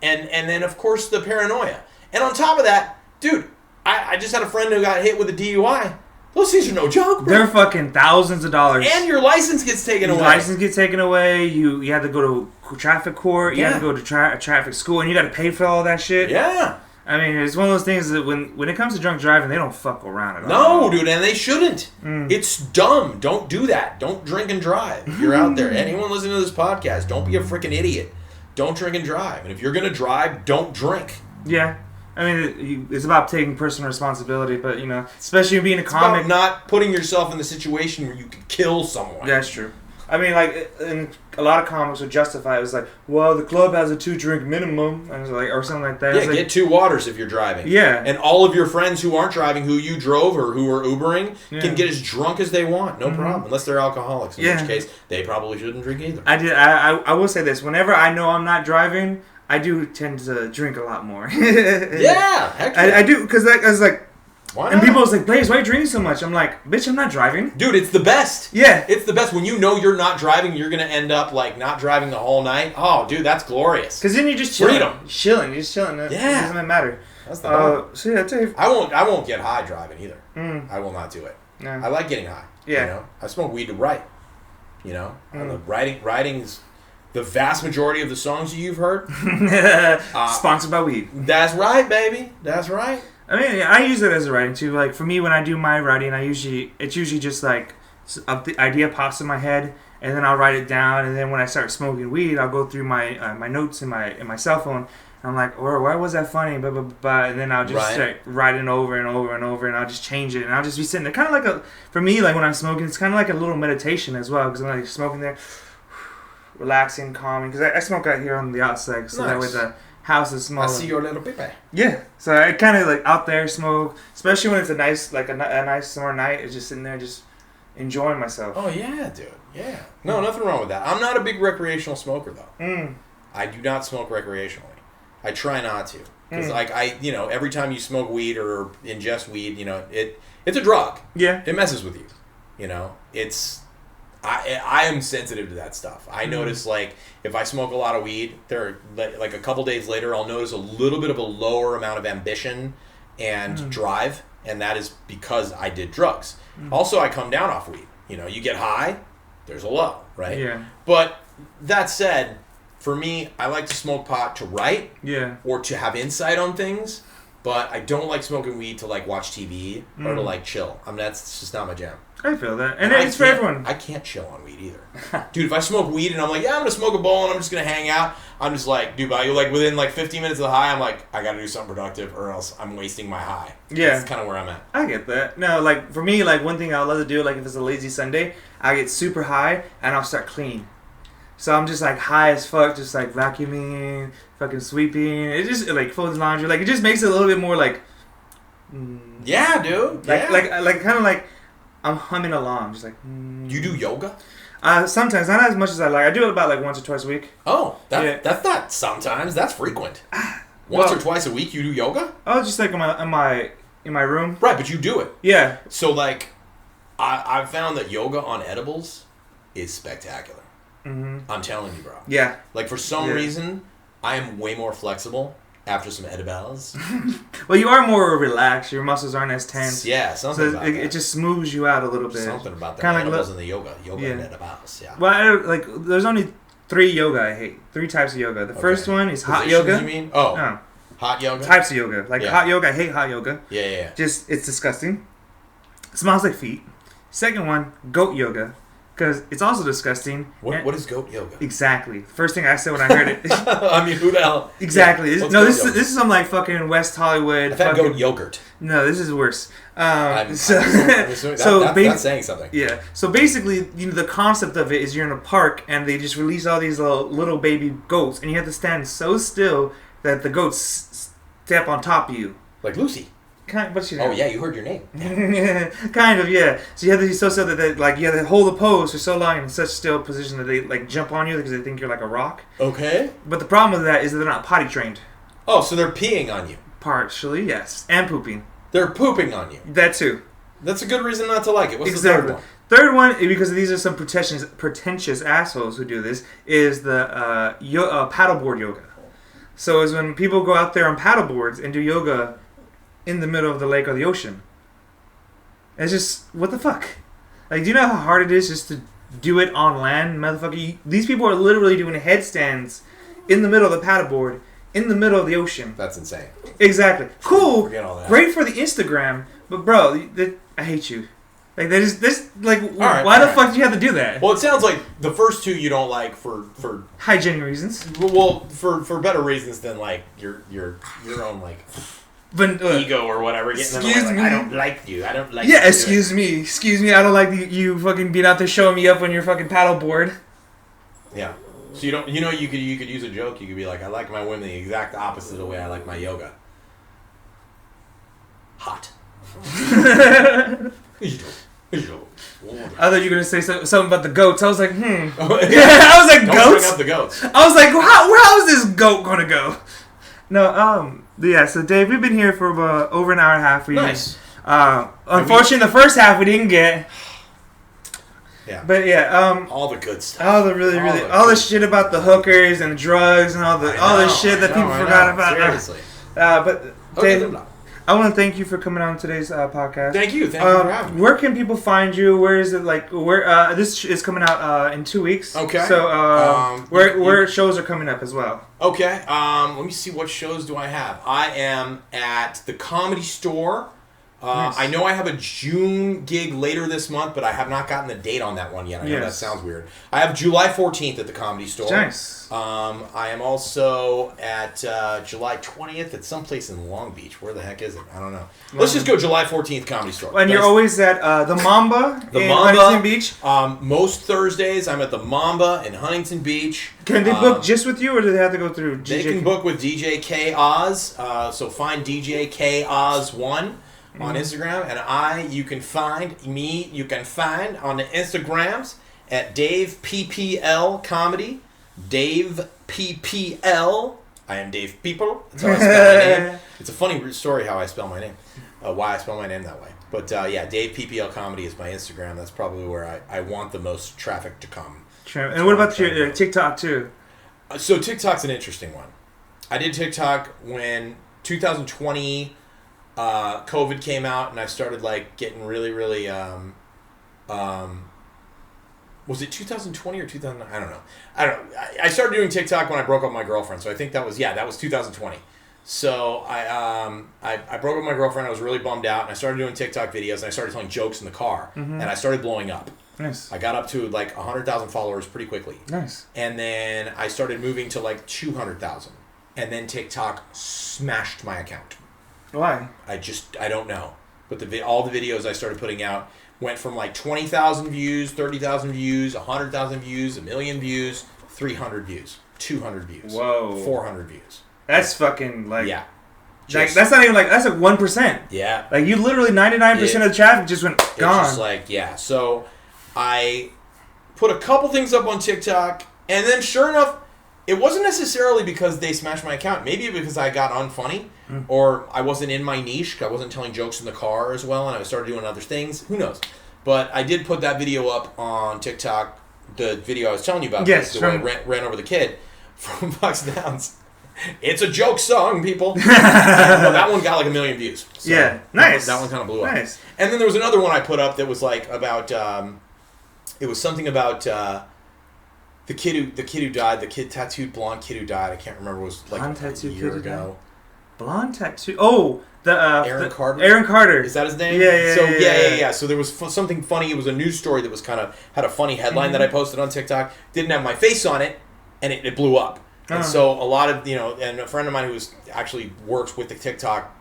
and then, of course, the paranoia. And on top of that, dude, I just had a friend who got hit with a DUI. Those things are no joke, bro. They're fucking thousands of dollars. And your license gets taken away. Your license gets taken away. You have to go to traffic court. You have to go to traffic school, and you got to pay for all that shit. Yeah. I mean, it's one of those things that when it comes to drunk driving, they don't fuck around at No, all. dude, and they shouldn't. It's dumb. Don't do that. Don't drink and drive. If you're out there, anyone listening to this podcast, don't be a freaking idiot. Don't drink and drive. And if you're going to drive, don't drink. Yeah. I mean, it's about taking personal responsibility, but, especially being a comic. It's about not putting yourself in the situation where you could kill someone. That's true. I mean, like, and a lot of comics would justify it. It was like, well, the club has a 2-drink minimum, and like, or something like that. Yeah, get 2 waters if you're driving. Yeah. And all of your friends who aren't driving, who you drove or who are Ubering, can get as drunk as they want. No problem. Unless they're alcoholics, in which case they probably shouldn't drink either. I will say this. Whenever I know I'm not driving, I do tend to drink a lot more. Yeah, heck yeah. I do, because I was like, why not? And people was like, Blaize, why are you drinking so much? I'm like, bitch, I'm not driving. Dude, it's the best. Yeah. It's the best. When you know you're not driving, you're going to end up like not driving the whole night. Oh, dude, that's glorious. Because then you're just chilling. Freedom. You're just chilling. It doesn't matter. That's the best. So yeah, Dave. I won't get high driving either. I will not do it. No. I like getting high. Yeah. I smoke weed to write. Writing's the vast majority of the songs you've heard. Sponsored by weed. That's right, baby. That's right. I mean, I use it as a writing too. Like for me, when I do my writing, it's usually just like the idea pops in my head, and then I'll write it down. And then when I start smoking weed, I'll go through my my notes in my cell phone. And I'm like, or why was that funny? Blah blah blah. And then I'll just start writing over and over and over, and I'll just change it, and I'll just be sitting there, kind of like for me, like when I'm smoking, it's kind of like a little meditation as well, because I'm like smoking there, relaxing, calming. Because I smoke out here on the outside, so that way the house is small. I see your little pipe. Yeah, so I kind of like out there smoke, especially when it's a nice nice summer night. It's just sitting there, just enjoying myself. Oh yeah, dude. Yeah. No, nothing wrong with that. I'm not a big recreational smoker though. I do not smoke recreationally. I try not to, because every time you smoke weed or ingest weed, it's a drug. Yeah. It messes with you. I am sensitive to that stuff. I notice, like, if I smoke a lot of weed, like a couple days later, I'll notice a little bit of a lower amount of ambition and drive, and that is because I did drugs. Also, I come down off weed. You get high, there's a low, right? Yeah. But that said, for me, I like to smoke pot to write. Yeah. Or to have insight on things. But I don't like smoking weed to like watch TV or to like chill. I mean, that's just not my jam. I feel that. And it's for everyone. I can't chill on weed either. Dude, if I smoke weed and I'm like, yeah, I'm going to smoke a bowl and I'm just going to hang out, I'm just like, dude, but like within like 15 minutes of the high, I'm like, I got to do something productive or else I'm wasting my high. Yeah. That's kind of where I'm at. I get that. No, like for me, like one thing I love to do, like if it's a lazy Sunday, I get super high and I'll start clean. So I'm just like high as fuck, just like vacuuming, fucking sweeping. It just like folds laundry. Like it just makes it a little bit more like. Yeah, dude. Like Yeah. like kind of like I'm humming along, just like. You do yoga? Sometimes, not as much as I like. I do it about like once or twice a week. Oh, Yeah. that's not sometimes. That's frequent. Once or twice a week, you do yoga? Oh, just like in my room. Right, but you do it. Yeah. So like, I've found that yoga on edibles is spectacular. Mm-hmm. I'm telling you, bro. Yeah. Like for some reason, I am way more flexible after some edibles. Well, you are more relaxed. Your muscles aren't as tense. Yeah, something So about it that. just smooths you out a little bit. Something about the Kinda edibles like and the yoga and edibles. Yeah. Well, like there's only 3 yoga I hate. 3 types of yoga. The first one is hot Positions, yoga. You mean? Oh, No. hot yoga. Types of yoga. Like Yeah. hot yoga, I hate hot yoga. Yeah. Just it's disgusting. It smells like feet. Second one, goat yoga, because it's also disgusting. What is goat yoga? Exactly. First thing I said when I heard it. I mean, who the hell? Exactly. Yeah. No, What's this goat yoga? is some like fucking West Hollywood. I've had fucking, goat yogurt. No, this is worse. I'm assuming So that's saying something. yeah. So basically, the concept of it is you're in a park and they just release all these little baby goats, and you have to stand so still that the goats step on top of you. Like Lucy. But she Oh yeah, you heard your name. kind of, yeah. So you have to be so still that they, like, you have to hold the pose for so long in such still position that they like jump on you because they think you're like a rock. Okay. But the problem with that is that they're not potty trained. Oh, so they're peeing on you. Partially, yes, and pooping. They're pooping on you. That too. That's a good reason not to like it. What's Exactly. the third one? Third one, because these are some pretentious assholes who do this, is the paddleboard yoga. So is when people go out there on paddleboards and do yoga in the middle of the lake or the ocean. It's just, what the fuck? Like, do you know how hard it is just to do it on land, motherfucker? These people are literally doing headstands in the middle of the paddleboard, in the middle of the ocean. That's insane. Exactly. Cool. Forget all that. Great for the Instagram, but bro, I hate you. Like, right, why the fuck do you have to do that? Well, it sounds like the first two you don't like for Hygienic reasons. well for better reasons than like your own like But, ego or whatever. Getting in the way, excuse like, me. I don't like you. I don't like. Yeah, you. excuse me. I don't like you fucking being out there showing me up on your fucking paddleboard. Yeah. So you could use a joke. You could be like, I like my women the exact opposite of the way I like my yoga. Hot. I thought you were gonna say something about the goats. I was like, Oh, yeah. I was like, don't goats. bring up the goats. I was like, how is this goat gonna go? No, yeah. So Dave, we've been here for about over an hour and a half. Nice. Unfortunately, the first half we didn't get. Yeah. But yeah, all the good stuff. all the shit about the hookers and drugs and all the shit that people forgot about. Seriously. But Dave, I want to thank you for coming on today's podcast. Thank you for having me. Where can people find you? Where is it where this is coming out in 2 weeks? Okay. So where shows are coming up as well? Okay. Let me see, what shows do I have? I am at the Comedy Store. Nice. I know I have a June gig later this month, but I have not gotten the date on that one yet. I know that sounds weird. I have July 14th at the Comedy Store. Nice. I am also at July 20th at someplace in Long Beach. Where the heck is it? I don't know. Let's just go July 14th, Comedy Store. And you're always at the Mamba in Huntington Beach? Most Thursdays, I'm at the Mamba in Huntington Beach. Can they book just with you, or do they have to go through DJ? They can book with DJ K Oz. So find DJ K Oz1 on Instagram, and you can find on the Instagrams at Dave PPL Comedy. Dave PPL. I am Dave Pple. That's how I spell my name. It's a funny story how I spell my name. Why I spell my name that way. But yeah, Dave PPL Comedy is my Instagram. That's probably where I want the most traffic to come. And what about your TikTok too? So TikTok's an interesting one. I did TikTok when 2020 COVID came out, and I started like getting really Was it 2020 or 2000? I don't know. I started doing TikTok when I broke up with my girlfriend, so I think that was 2020. So I broke up with my girlfriend. I was really bummed out, and I started doing TikTok videos, and I started telling jokes in the car, and I started blowing up. Nice. I got up to like 100,000 followers pretty quickly. Nice. And then I started moving to like 200,000, and then TikTok smashed my account. Why? I don't know. But all the videos I started putting out went from like 20,000 views, 30,000 views, 100,000 views, 1 million views, 300 views, 200 views, whoa, 400 views. That's fucking like Just, that's not even like that's like 1%. Yeah. Like you literally 99% of the traffic just went gone. It's just like So I put a couple things up on TikTok, and then sure enough, it wasn't necessarily because they smashed my account. Maybe because I got unfunny, or I wasn't in my niche. I wasn't telling jokes in the car as well, and I started doing other things. Who knows? But I did put that video up on TikTok, the video I was telling you about. Yes. The way I ran over the kid from Bucks Downs. It's a joke song, people. That one got like 1 million views. So yeah, nice. That one kind of blew up. Nice. And then there was another one I put up that was like about. It was something about the kid who died, the tattooed blonde kid who died. I can't remember. It was like a year ago. Blonde tattoo. Oh, Aaron Carter. Aaron Carter. Is that his name? Yeah. So there was something funny. It was a news story that was had a funny headline that I posted on TikTok. Didn't have my face on it, and it blew up. And so a lot of and a friend of mine who actually works with the TikTok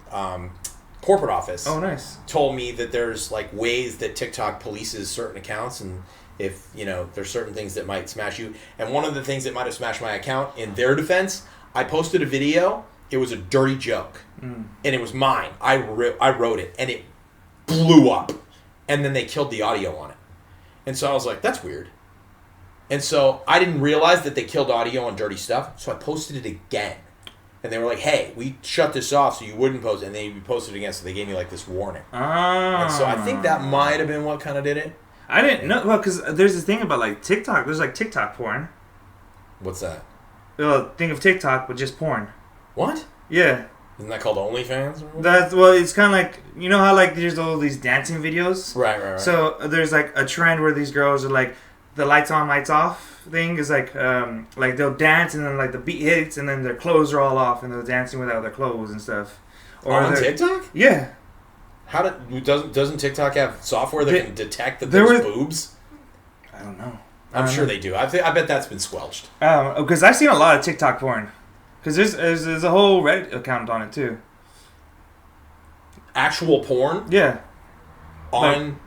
corporate office. Oh, nice. Told me that there's like ways that TikTok polices certain accounts, and if there's certain things that might smash you. And one of the things that might have smashed my account, in their defense, I posted a video. It was a dirty joke, and it was mine. I wrote it, and it blew up. And then they killed the audio on it. And so I was like, that's weird. And so I didn't realize that they killed audio on dirty stuff, so I posted it again. And they were like, hey, we shut this off so you wouldn't post it. And then you posted it again, so they gave me like this warning. And so I think that might have been what kind of did it. I didn't know. Well, because there's this thing about like TikTok. There's like TikTok porn. What's that? Well, think of TikTok, but just porn. What? Yeah. Isn't that called OnlyFans? It's kind of like, how like there's all these dancing videos? Right. So there's like a trend where these girls are like, the lights on, lights off thing is like they'll dance and then like the beat hits and then their clothes are all off and they're dancing without their clothes and stuff. Or on TikTok? Yeah. Doesn't TikTok have software that can detect that there's boobs? I don't know. I'm sure they do. I bet that's been squelched. Because I've seen a lot of TikTok porn. Because there's a whole Reddit account on it too. Actual porn? Yeah. On.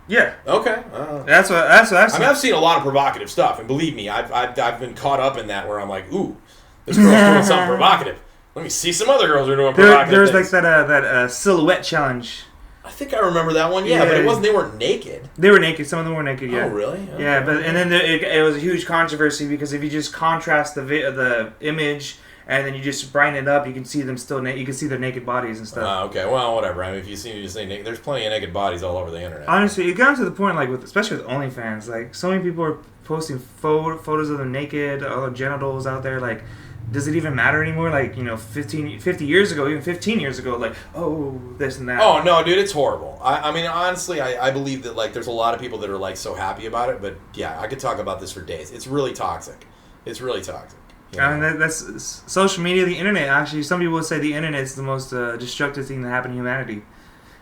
Yeah. Okay. That's what I've seen. I mean, I've seen a lot of provocative stuff, and believe me, I've been caught up in that where I'm like, ooh, this girl's doing something provocative. Let me see some other girls who are doing provocative There's things. like that silhouette challenge. I think I remember that one. Yeah, but it wasn't. They weren't naked. They were naked. Some of them were naked. Yeah. Oh, really? Okay. Yeah, but and then it was a huge controversy because if you just contrast the image and then you just brighten it up, you can see them still. You can see their naked bodies and stuff. Okay, well, whatever. I mean, if you say naked, there's plenty of naked bodies all over the internet. Honestly, it got to the point, like especially with OnlyFans, like so many people are posting photos of them naked, all their genitals out there. Like, does it even matter anymore? Like, 50 years ago, even 15 years ago, like, oh, this and that. Oh no, dude, it's horrible. I mean, honestly, I believe that like there's a lot of people that are like so happy about it, but yeah, I could talk about this for days. It's really toxic. It's really toxic. And that's social media, the internet. Actually, some people would say the internet is the most destructive thing that happened to humanity.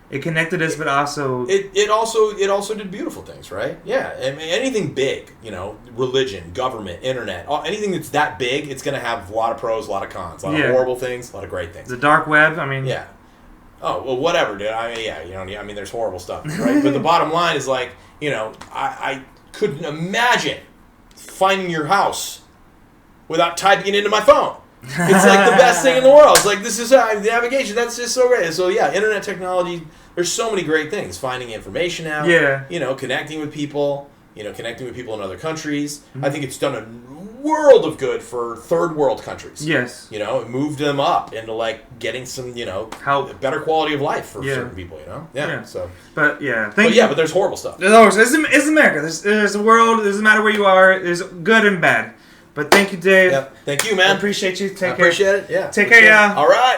It connected us, but also it also did beautiful things, right? Yeah, I mean, anything big, religion, government, internet, anything that's that big, it's going to have a lot of pros, a lot of cons, a lot of horrible things, a lot of great things. The dark web, I mean, yeah. Oh well, whatever, dude. I mean, there's horrible stuff, right? But the bottom line is like, I couldn't imagine finding your house without typing it into my phone. It's like the best thing in the world. It's like, this is navigation. That's just so great. So yeah, internet technology. There's so many great things. Finding information out. Yeah. Connecting with people. Connecting with people in other countries. Mm-hmm. I think it's done a world of good for third world countries. Yes. It moved them up into like getting some better quality of life for certain people. Yeah. So. But yeah. But there's horrible stuff. It's America. There's a world. It doesn't matter where you are. There's good and bad. But thank you, Dave. Yep. Thank you, man. I appreciate you. Take care. Appreciate it. Yeah. Take care, y'all. All right.